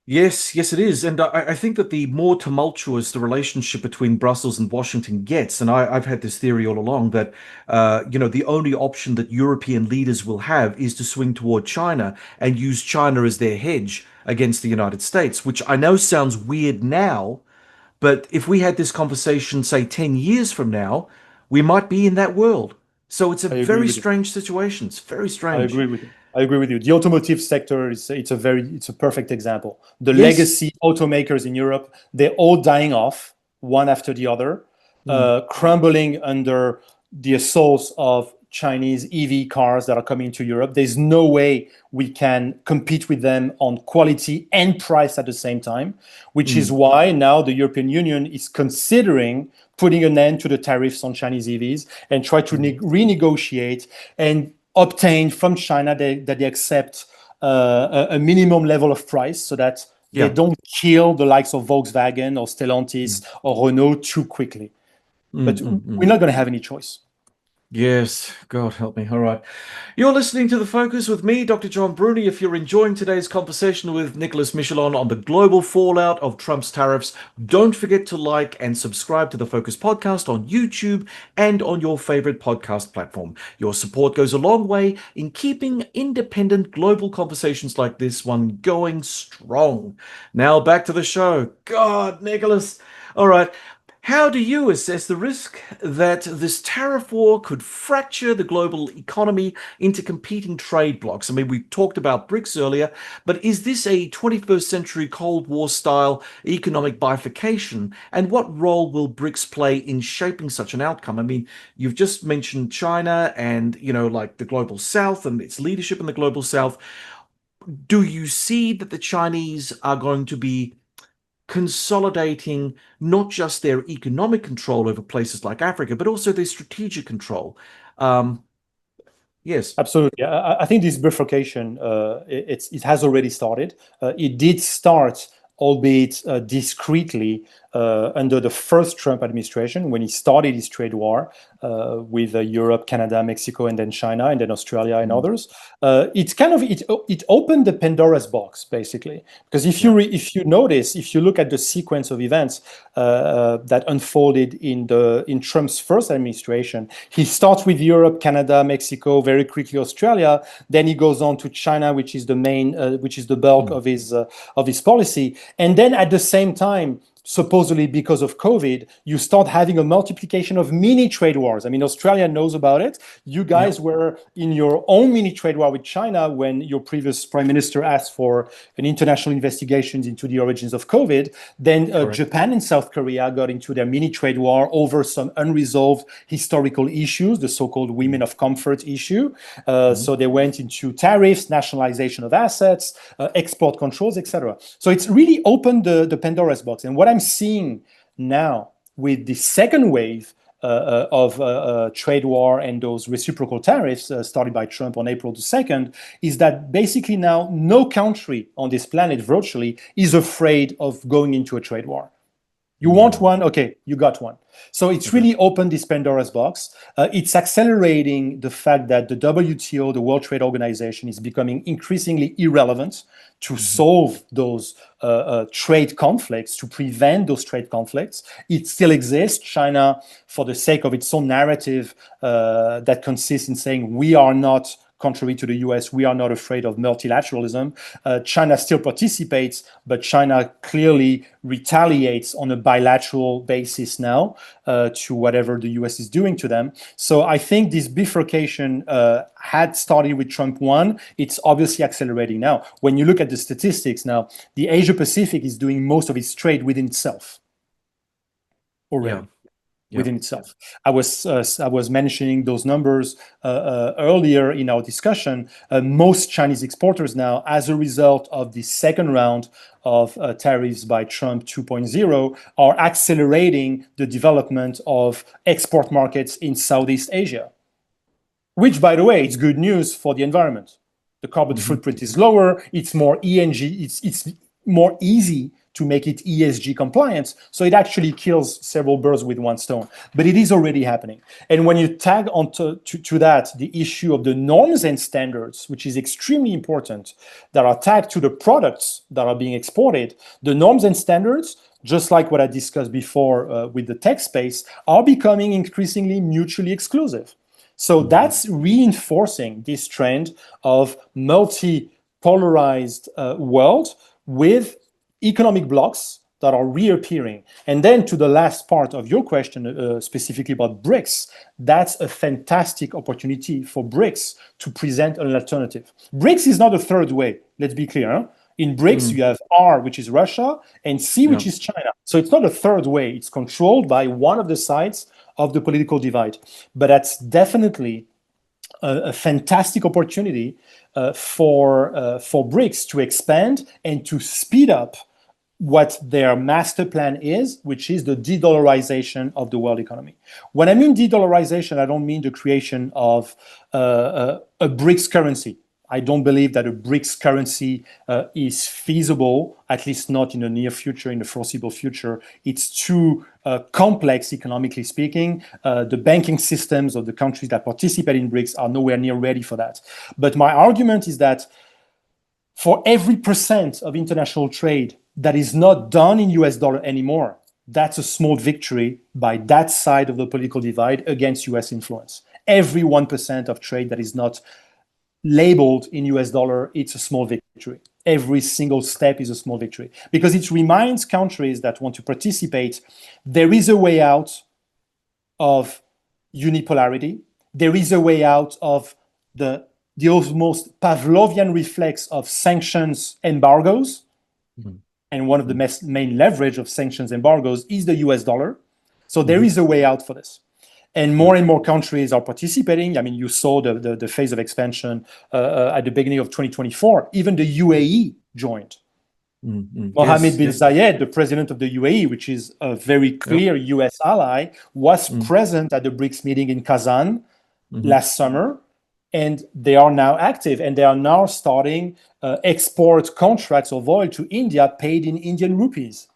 Yes, yes, it is. And I think that the more tumultuous the relationship between Brussels and Washington gets, and I've had this theory all along that, the only option that European leaders will have is to swing toward China and use China as their hedge against the United States, which I know sounds weird now, but if we had this conversation, say, 10 years from now, we might be in that world. So it's a I agree very with you. strange situation. It's very I strange. agree with you. I agree with you. The automotive sector it's a perfect example. The Yes. legacy automakers in Europe, they're all dying off one after the other, Mm. crumbling under the assaults of Chinese EV cars that are coming to Europe. There's no way we can compete with them on quality and price at the same time, which is Mm. why now the European Union is considering putting an end to the tariffs on Chinese EVs and try to Mm. renegotiate and obtain from China that they accept a minimum level of price so that they Yeah. don't kill the likes of Volkswagen or Mm. Stellantis or Renault too quickly. Mm. But Mm. we're Mm. not going to have any choice. Yes, God help me. All right. You're listening to The Focus with me, Dr. John Bruni. If you're enjoying today's conversation with Nicolas Michelon on the global fallout of Trump's tariffs, don't forget to like and subscribe to The Focus podcast on YouTube and on your favorite podcast platform. Your support goes a long way in keeping independent global conversations like this one going strong. Now back to the show. God, Nicolas. All right. How do you assess the risk that this tariff war could fracture the global economy into competing trade blocs? I mean, we talked about BRICS earlier, but is this a 21st century Cold War style economic bifurcation? And what role will BRICS play in shaping such an outcome? I mean, you've just mentioned China and, like the global south and its leadership in the global south. Do you see that the Chinese are going to be consolidating not just their economic control over places like Africa, but also their strategic control? Um, yes. Absolutely. I think this bifurcation, it has already started. It did start, albeit discreetly, under the first Trump administration when he started his trade war with Europe, Canada, Mexico, and then China, and then Australia and others. It opened the Pandora's box, basically, because if you notice, if you look at the sequence of events that unfolded in Trump's first administration, he starts with Europe, Canada, Mexico, very quickly Australia, then he goes on to China, which is the main, which is the bulk of his policy, and then at the same time, supposedly because of COVID, you start having a multiplication of mini trade wars. I mean, Australia knows about it. You guys were in your own mini trade war with China when your previous prime minister asked for an international investigation into the origins of COVID. Then Japan and South Korea got into their mini trade war over some unresolved historical issues, the so-called women of comfort issue. So they went into tariffs, nationalization of assets, export controls, etc. So it's really opened the Pandora's box. And what I'm seeing now with the second wave of trade war and those reciprocal tariffs started by Trump on April the 2nd is that basically now no country on this planet virtually is afraid of going into a trade war. You want one? Okay, you got one. So it's really opened this Pandora's box. It's accelerating the fact that the WTO, the World Trade Organization, is becoming increasingly irrelevant to solve those trade conflicts, to prevent those trade conflicts. It still exists. China, for the sake of its own narrative that consists in saying we are not, contrary to the US, we are not afraid of multilateralism. China still participates, but China clearly retaliates on a bilateral basis now to whatever the US is doing to them. So I think this bifurcation had started with Trump 1. It's obviously accelerating now. When you look at the statistics now, the Asia Pacific is doing most of its trade within itself already. Within itself. I was mentioning those numbers earlier in our discussion. Most Chinese exporters now, as a result of the second round of tariffs by Trump 2.0, are accelerating the development of export markets in Southeast Asia, which, by the way, it's good news for the environment. The carbon footprint is lower. It's more ENG. It's more easy to make it ESG compliant. So it actually kills several birds with one stone, but it is already happening. And when you tag onto to that, the issue of the norms and standards, which is extremely important, that are tagged to the products that are being exported, the norms and standards, just like what I discussed before with the tech space, are becoming increasingly mutually exclusive. So that's reinforcing this trend of multi-polarized world with economic blocks that are reappearing. And then to the last part of your question, specifically about BRICS, that's a fantastic opportunity for BRICS to present an alternative. BRICS is not a third way, let's be clear. Huh? In BRICS, you have R, which is Russia, and C, which is China. So it's not a third way. It's controlled by one of the sides of the political divide. But that's definitely a fantastic opportunity for BRICS to expand and to speed up what their master plan is, which is the de-dollarization of the world economy. When I mean de-dollarization, I don't mean the creation of a BRICS currency. I don't believe that a BRICS currency is feasible, at least not in the near future, in the foreseeable future. It's too complex, economically speaking. The banking systems of the countries that participate in BRICS are nowhere near ready for that. But my argument is that for every % of international trade that is not done in US dollar anymore, that's a small victory by that side of the political divide against US influence. Every 1% of trade that is not labeled in US dollar, it's a small victory. every single step is a small victory, because it reminds countries that want to participate there is a way out of unipolarity. There is a way out of the almost Pavlovian reflex of sanctions embargoes. Mhm. And one of the main leverage of sanctions embargoes is the US dollar. So there is a way out for this. And more countries are participating. I mean, you saw the phase of expansion at the beginning of 2024. Even the UAE joined. Mohammed bin Zayed, the president of the UAE, which is a very clear US ally, was present at the BRICS meeting in Kazan last summer. And they are now active, and they are now starting export contracts of oil to India paid in Indian rupees.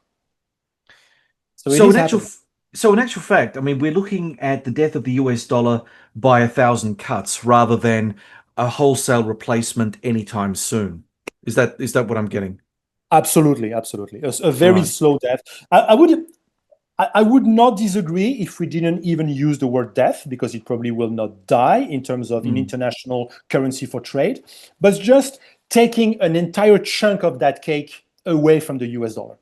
So in actual fact, I mean, we're looking at the death of the US dollar by 1,000 cuts rather than a wholesale replacement anytime soon. Is that what I'm getting? Absolutely. A very slow death. I would not disagree if we didn't even use the word death, because it probably will not die in terms of an international currency for trade, but just taking an entire chunk of that cake away from the US dollar.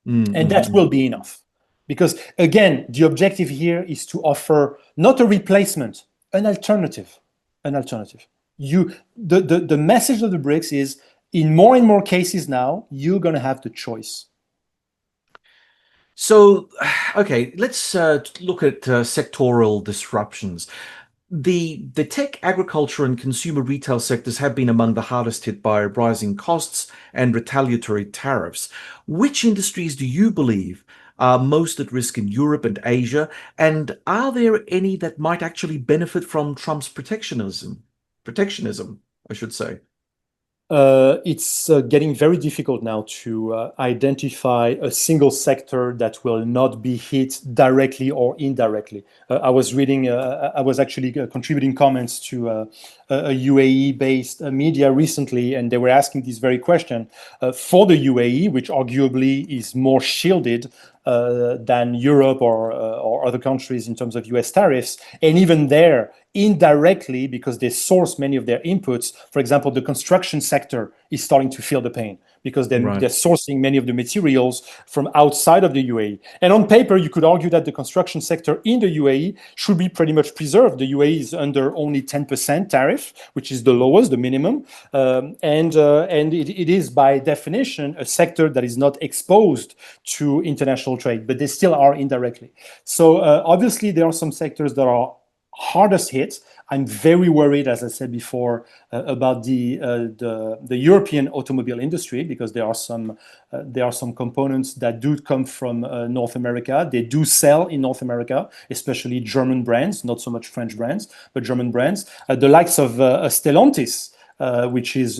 And that will be enough. Because again, the objective here is to offer not a replacement, an alternative. The message of the BRICS is, in more and more cases now, you're going to have the choice. So, okay, let's look at sectoral disruptions. The tech, agriculture, and consumer retail sectors have been among the hardest hit by rising costs and retaliatory tariffs. Which industries do you believe are most at risk in Europe and Asia? And are there any that might actually benefit from Trump's protectionism, I should say? It's getting very difficult now to identify a single sector that will not be hit directly or indirectly. I was actually contributing comments to a UAE-based media recently, and they were asking this very question. For the UAE, which arguably is more shielded than Europe or other countries in terms of US tariffs, and even there, indirectly, because they source many of their inputs. For example, the construction sector is starting to feel the pain because they're sourcing many of the materials from outside of the UAE. And on paper, you could argue that the construction sector in the UAE should be pretty much preserved. The UAE is under only 10% tariff, which is the lowest, the minimum. And it is by definition a sector that is not exposed to international trade, but they still are indirectly. So obviously there are some sectors that are hardest hit. I'm very worried, as I said before, about the European automobile industry, because there are some components that do come from North America. They do sell in North America, especially German brands, not so much French brands, but German brands. The likes of Stellantis, which is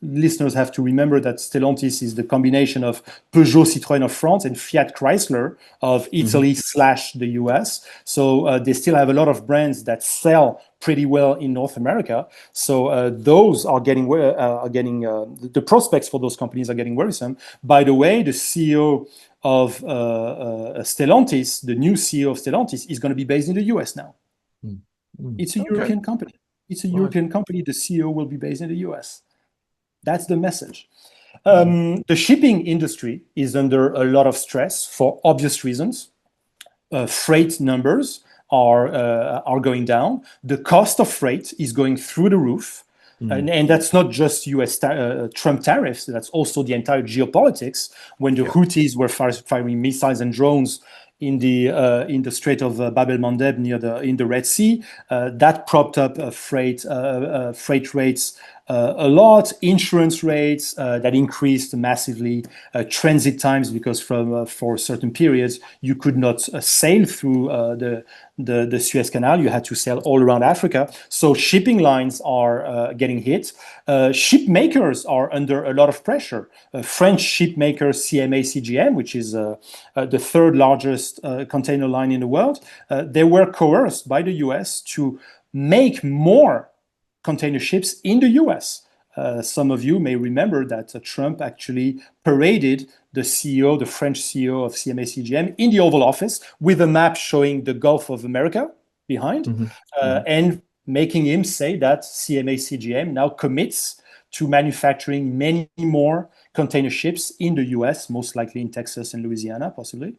listeners have to remember that Stellantis is the combination of Peugeot Citroën of France and Fiat Chrysler of Italy / the US. So they still have a lot of brands that sell pretty well in North America. So those are getting the prospects for those companies are getting worrisome. By the way, the CEO of Stellantis, the new CEO of Stellantis, is going to be based in the US now. It's a European company. It's a European company. The CEO will be based in the US. That's the message. The shipping industry is under a lot of stress for obvious reasons. Freight numbers are going down. The cost of freight is going through the roof. And that's not just US Trump tariffs. That's also the entire geopolitics. When the Houthis were firing missiles and drones in the Strait of Bab el-Mandeb in the Red Sea, that propped up freight rates a lot, insurance rates that increased massively, transit times, because for certain periods you could not sail through the Suez Canal. You had to sail all around Africa. So shipping lines are getting hit. Ship makers are under a lot of pressure. French ship maker CMA CGM, which is the third largest container line in the world, they were coerced by the US to make more container ships in the US. Some of you may remember that Trump actually paraded the French CEO of CMA CGM in the Oval Office with a map showing the Gulf of America behind, and making him say that CMA CGM now commits to manufacturing many more container ships in the US, most likely in Texas and Louisiana, possibly.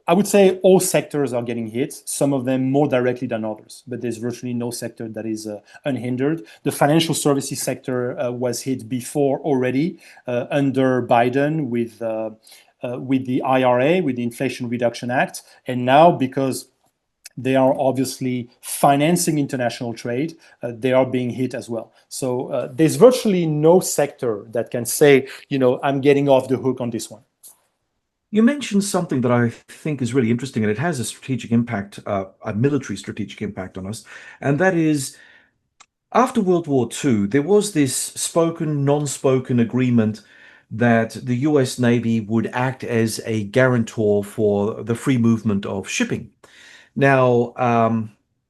I would say all sectors are getting hit, some of them more directly than others, but there's virtually no sector that is unhindered. The financial services sector was hit before already under Biden with the IRA, with the Inflation Reduction Act, and now because they are obviously financing international trade, they are being hit as well. So there's virtually no sector that can say, I'm getting off the hook on this one. You mentioned something that I think is really interesting, and it has a strategic impact, a military strategic impact on us, and that is after World War II, there was this spoken, non-spoken agreement that the US Navy would act as a guarantor for the free movement of shipping. Now,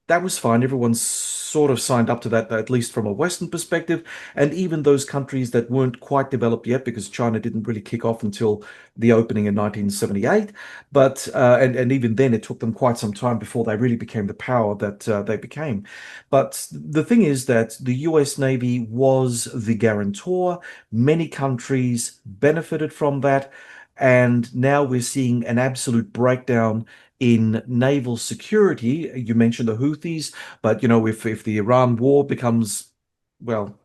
that was fine. Everyone sort of signed up to that, at least from a Western perspective. And even those countries that weren't quite developed yet, because China didn't really kick off until the opening in 1978. But and even then, it took them quite some time before they really became the power that they became. But the thing is that the US Navy was the guarantor. Many countries benefited from that. And now we're seeing an absolute breakdown in naval security. You mentioned the Houthis, but if the Iran war becomes, well,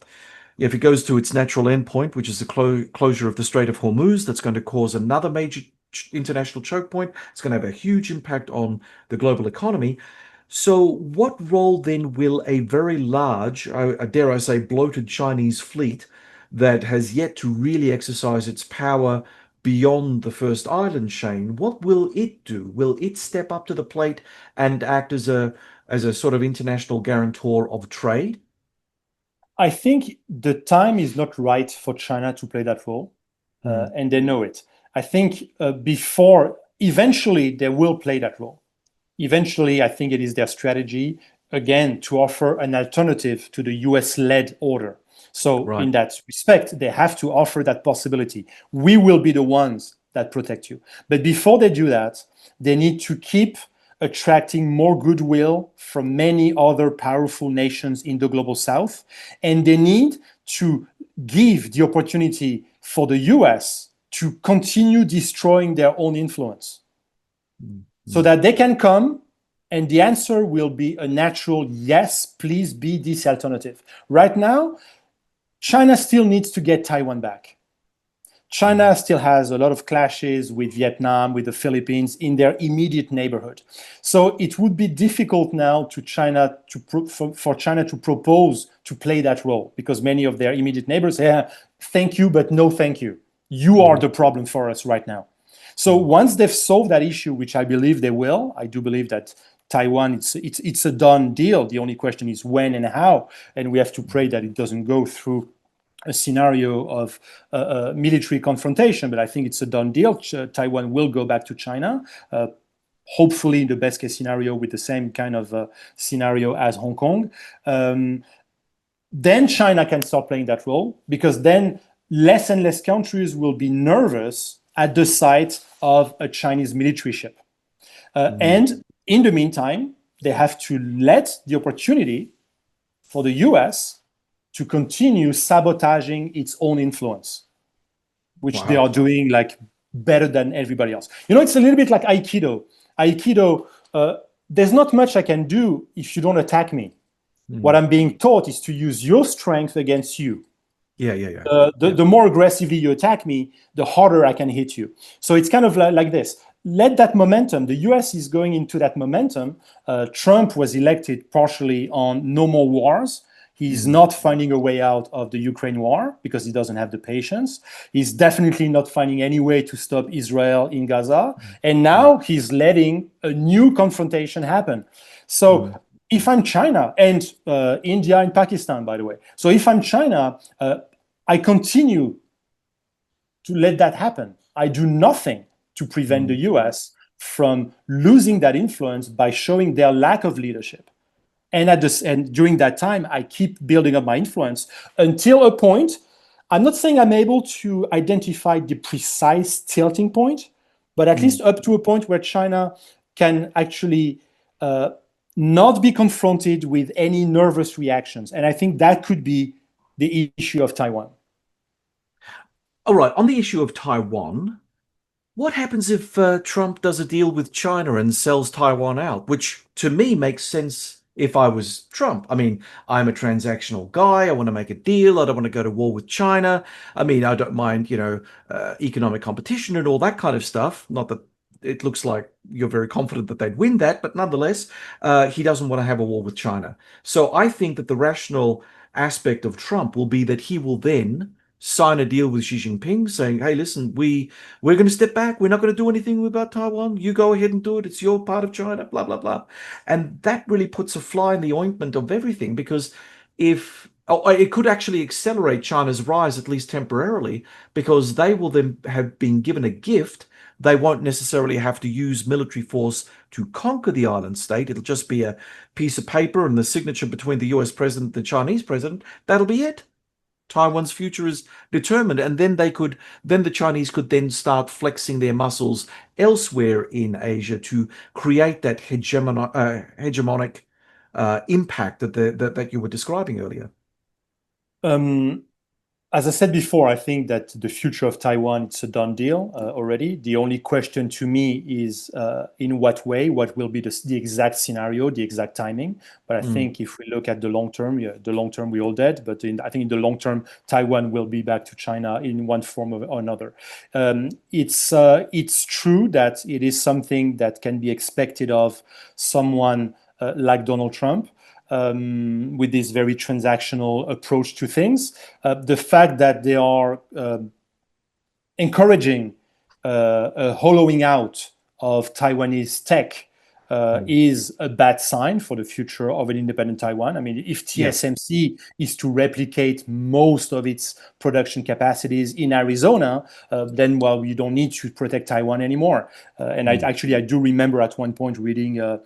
if it goes to its natural endpoint, which is the closure of the Strait of Hormuz, that's going to cause another major international choke point. It's going to have a huge impact on the global economy. So what role then will a very large, dare I say, bloated Chinese fleet that has yet to really exercise its power beyond the first island chain, what will it do? Will it step up to the plate and act as a sort of international guarantor of trade? I think the time is not right for China to play that role, and they know it. I think eventually they will play that role. Eventually, I think it is their strategy, again, to offer an alternative to the US-led order. So Right. in that respect, they have to offer that possibility. We will be the ones that protect you. But before they do that, they need to keep attracting more goodwill from many other powerful nations in the global south. And they need to give the opportunity for the US to continue destroying their own influence so that they can come and the answer will be a natural yes, please be this alternative. Right now, China still needs to get Taiwan back. China still has a lot of clashes with Vietnam, with the Philippines in their immediate neighborhood. So it would be difficult now for China to propose to play that role because many of their immediate neighbors say, thank you, but no thank you. You are the problem for us right now. So once they've solved that issue, which I believe they will, I do believe that Taiwan, it's a done deal. The only question is when and how, and we have to pray that it doesn't go through a scenario of military confrontation, but I think it's a done deal. Taiwan will go back to China, hopefully in the best case scenario with the same kind of scenario as Hong Kong. Then China can start playing that role because then less and less countries will be nervous at the sight of a Chinese military ship. And in the meantime, they have to let the opportunity for the US to continue sabotaging its own influence, which they are doing like better than everybody else. It's a little bit like Aikido. Aikido, there's not much I can do if you don't attack me. What I'm being taught is to use your strength against you. Yeah. The more aggressively you attack me, the harder I can hit you. So it's kind of like this. Let that momentum, the US is going into that momentum. Trump was elected partially on no more wars. He's not finding a way out of the Ukraine war because he doesn't have the patience. He's definitely not finding any way to stop Israel in Gaza. And now he's letting a new confrontation happen. So if I'm China and India and Pakistan, by the way. So if I'm China, I continue to let that happen. I do nothing to prevent the US from losing that influence by showing their lack of leadership. And during that time, I keep building up my influence until a point. I'm not saying I'm able to identify the precise tilting point, but at least up to a point where China can actually not be confronted with any nervous reactions. And I think that could be the issue of Taiwan. All right, on the issue of Taiwan, what happens if Trump does a deal with China and sells Taiwan out? Which to me makes sense if I was Trump. I mean, I'm a transactional guy. I want to make a deal. I don't want to go to war with China. I mean, I don't mind, economic competition and all that kind of stuff. Not that it looks like you're very confident that they'd win that, but nonetheless, he doesn't want to have a war with China. So I think that the rational aspect of Trump will be that he will then sign a deal with Xi Jinping saying, hey, listen, we're going to step back. We're not going to do anything about Taiwan. You go ahead and do it. It's your part of China, blah, blah, blah. And that really puts a fly in the ointment of everything because it could actually accelerate China's rise, at least temporarily, because they will then have been given a gift. They won't necessarily have to use military force to conquer the island state. It'll just be a piece of paper and the signature between the US president and the Chinese president. That'll be it. Taiwan's future is determined, and then the Chinese could then start flexing their muscles elsewhere in Asia to create that hegemonic impact that you were describing earlier. As I said before, I think that the future of Taiwan, it's a done deal already. The only question to me is in what way, what will be the exact scenario, the exact timing. But I think if we look at the long term, we're all dead. But I think in the long term, Taiwan will be back to China in one form or another. It's true that it is something that can be expected of someone like Donald Trump. With this very transactional approach to things. The fact that they are encouraging a hollowing out of Taiwanese tech is a bad sign for the future of an independent Taiwan. I mean, if TSMC is to replicate most of its production capacities in Arizona, then, well, you don't need to protect Taiwan anymore. And I do remember at one point reading a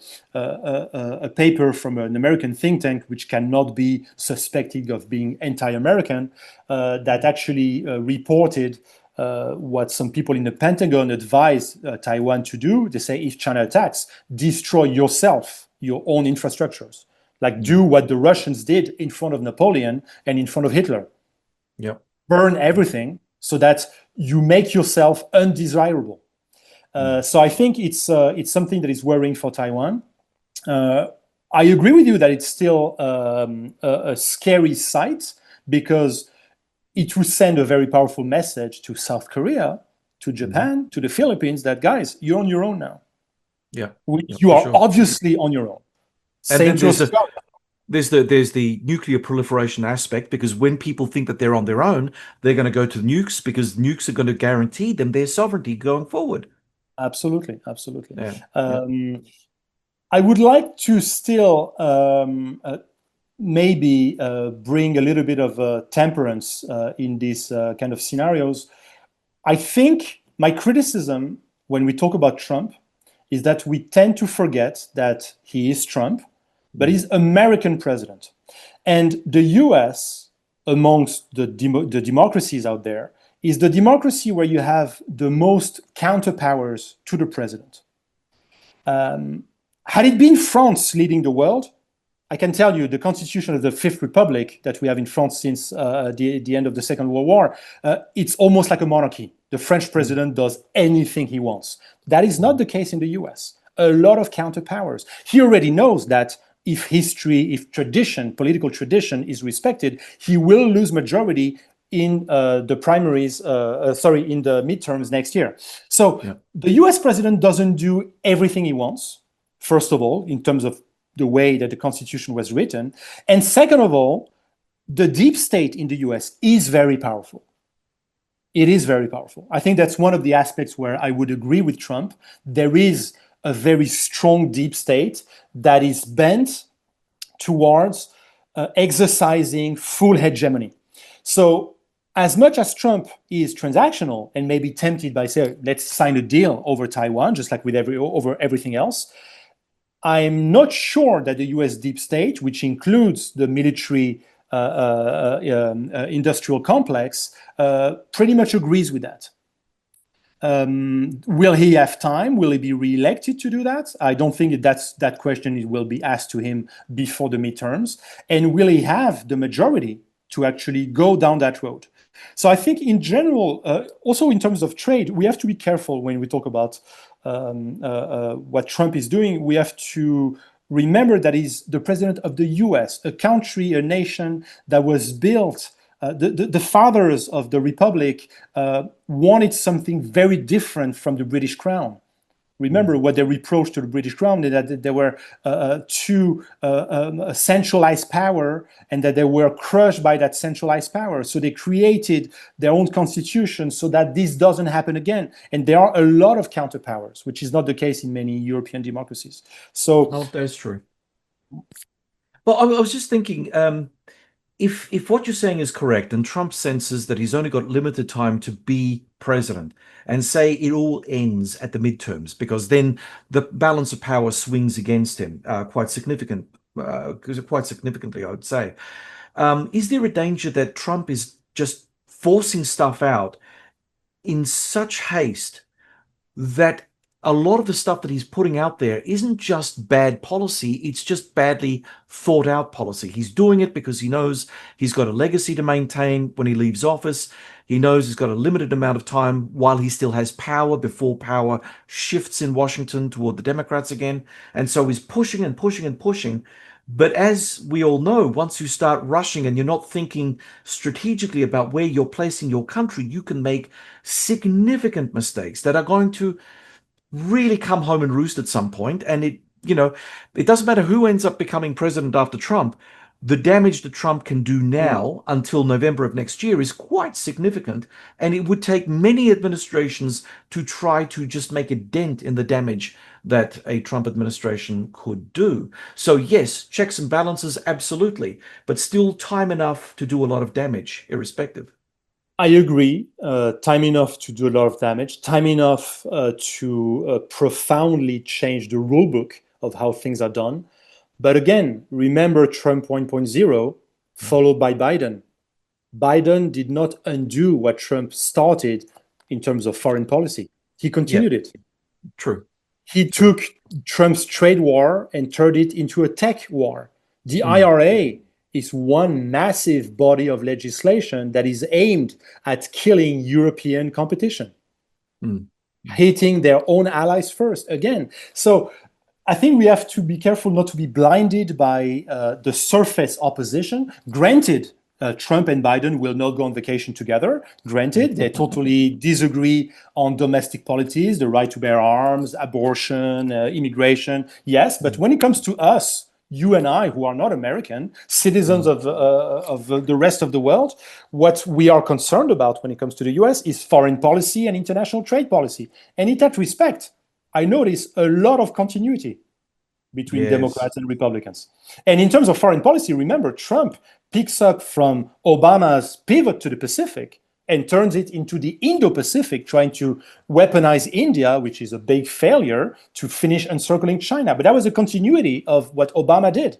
paper from an American think tank, which cannot be suspected of being anti-American, that actually reported what some people in the Pentagon advise Taiwan to do. They say, if China attacks, destroy yourself, your own infrastructures. Like do what the Russians did in front of Napoleon and in front of Hitler. Yeah. Burn everything so that you make yourself undesirable. So I think it's something that is worrying for Taiwan. I agree with you that it's still a scary sight because it will send a very powerful message to South Korea, to Japan, to the Philippines that, guys, you're on your own now. Yeah. You are obviously on your own. And then there's the nuclear proliferation aspect, because when people think that they're on their own, they're going to go to nukes because nukes are going to guarantee them their sovereignty going forward. Absolutely. I would like to still maybe bring a little bit of temperance in these kind of scenarios. I think my criticism when we talk about Trump is that we tend to forget that he is Trump, but he's American president. And the US, amongst the democracies out there, is the democracy where you have the most counterpowers to the president. Had it been France leading the world, I can tell you the constitution of the Fifth Republic that we have in France since the end of the Second World War, it's almost like a monarchy. The French president does anything he wants. That is not the case in the US. A lot of counterpowers. He already knows that if history, if tradition, political tradition is respected, he will lose majority in the primaries, in the midterms next year. So the US president doesn't do everything he wants, first of all, in terms of the way that the Constitution was written. And second of all, the deep state in the US is very powerful. It is very powerful. I think that's one of the aspects where I would agree with Trump. There is a very strong deep state that is bent towards exercising full hegemony. So as much as Trump is transactional and maybe tempted by saying, let's sign a deal over Taiwan, just like with over everything else, I'm not sure that the US deep state, which includes the military industrial complex, pretty much agrees with that. Will he have time? Will he be re-elected to do that? I don't think that question will be asked to him before the midterms. And will he have the majority to actually go down that road? So I think in general, also in terms of trade, we have to be careful when we talk about what Trump is doing. We have to remember that he's the president of the US, a country, a nation that was built. The fathers of the Republic wanted something very different from the British Crown. Remember what they reproached to the British Crown, that they were too a centralized power and that they were crushed by that centralized power. So they created their own constitution so that this doesn't happen again. And there are a lot of counterpowers, which is not the case in many European democracies. So, Oh, that's true. Well, I was just thinking, if what you're saying is correct, and Trump senses that he's only got limited time to be president, and say it all ends at the midterms, because then the balance of power swings against him quite significantly, I would say. Is there a danger that Trump is just forcing stuff out in such haste that a lot of the stuff that he's putting out there isn't just bad policy, it's just badly thought out policy? He's doing it because he knows he's got a legacy to maintain when he leaves office. He knows he's got a limited amount of time while he still has power before power shifts in Washington toward the Democrats again. And so he's pushing and pushing and pushing. But as we all know, once you start rushing and you're not thinking strategically about where you're placing your country, you can make significant mistakes that are going to really come home and roost at some point. And it doesn't matter who ends up becoming president after Trump. The damage that Trump can do now until November of next year is quite significant. And it would take many administrations to try to just make a dent in the damage that a Trump administration could do. So yes, checks and balances, absolutely, but still time enough to do a lot of damage, irrespective. I agree. Time enough to do a lot of damage, time enough to profoundly change the rule book of how things are done. But again, remember Trump 1.0 followed by Biden. Biden did not undo what Trump started in terms of foreign policy. He continued it. True. He took Trump's trade war and turned it into a tech war. The IRA is one massive body of legislation that is aimed at killing European competition, hitting their own allies first again. So I think we have to be careful not to be blinded by the surface opposition. Granted, Trump and Biden will not go on vacation together. Granted, they totally disagree on domestic policies, the right to bear arms, abortion, immigration. Yes, but when it comes to us, you and I, who are not American, citizens of the rest of the world, what we are concerned about when it comes to the US is foreign policy and international trade policy. And in that respect, I notice a lot of continuity between Democrats and Republicans. And in terms of foreign policy, remember, Trump picks up from Obama's pivot to the Pacific and turns it into the Indo-Pacific, trying to weaponize India, which is a big failure, to finish encircling China. But that was a continuity of what Obama did.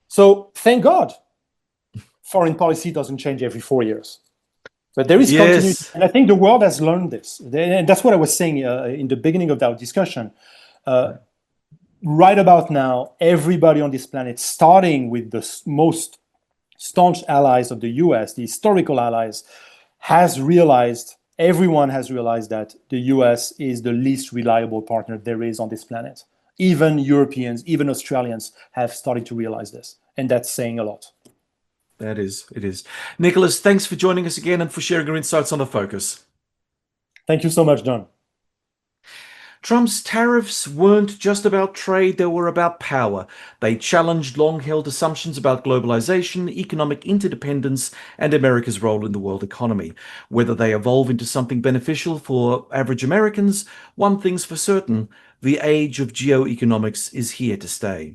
So thank God, foreign policy doesn't change every 4 years. But there is continuity. And I think the world has learned this. And that's what I was saying in the beginning of our discussion. Right about now, everybody on this planet, starting with the most staunch allies of the US, the historical allies, everyone has realized that the US is the least reliable partner there is on this planet. Even Europeans, even Australians have started to realize this. And that's saying a lot. It is. Nicolas, thanks for joining us again and for sharing your insights on the focus. Thank you so much, John. Trump's tariffs weren't just about trade, they were about power. They challenged long-held assumptions about globalization, economic interdependence, and America's role in the world economy. Whether they evolve into something beneficial for average Americans, one thing's for certain, the age of geoeconomics is here to stay.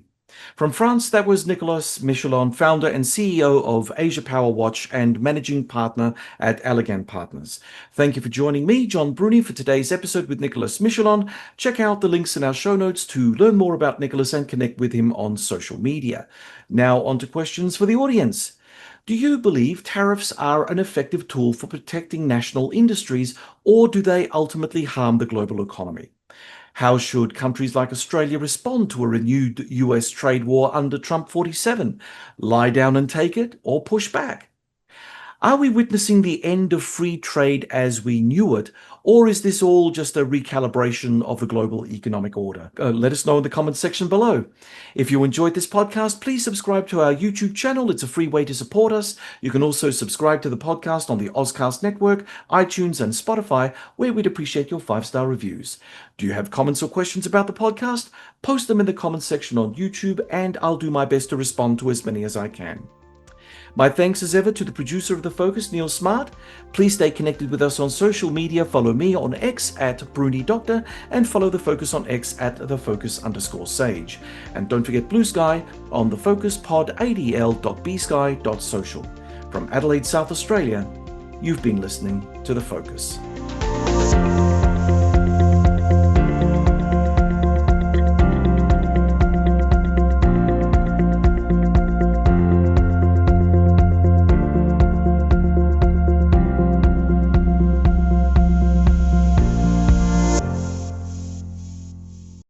From France, that was Nicolas Michelon, founder and CEO of Asia Power Watch and managing partner at Allegan Partners. Thank you for joining me, John Bruni, for today's episode with Nicolas Michelon. Check out the links in our show notes to learn more about Nicolas and connect with him on social media. Now on to questions for the audience. Do you believe tariffs are an effective tool for protecting national industries, or do they ultimately harm the global economy? How should countries like Australia respond to a renewed US trade war under Trump 47? Lie down and take it, or push back? Are we witnessing the end of free trade as we knew it, or is this all just a recalibration of the global economic order? Let us know in the comments section below. If you enjoyed this podcast, please subscribe to our YouTube channel. It's a free way to support us. You can also subscribe to the podcast on the Auscast Network, iTunes, and Spotify, where we'd appreciate your 5-star reviews. Do you have comments or questions about the podcast? Post them in the comments section on YouTube, and I'll do my best to respond to as many as I can. My thanks as ever to the producer of The Focus, Neil Smart. Please stay connected with us on social media. Follow me on X at Bruni Doctor and follow The Focus on X at TheFocus_Sage. And don't forget Blue Sky on thefocuspod.adl.bsky.social. From Adelaide, South Australia, you've been listening to The Focus.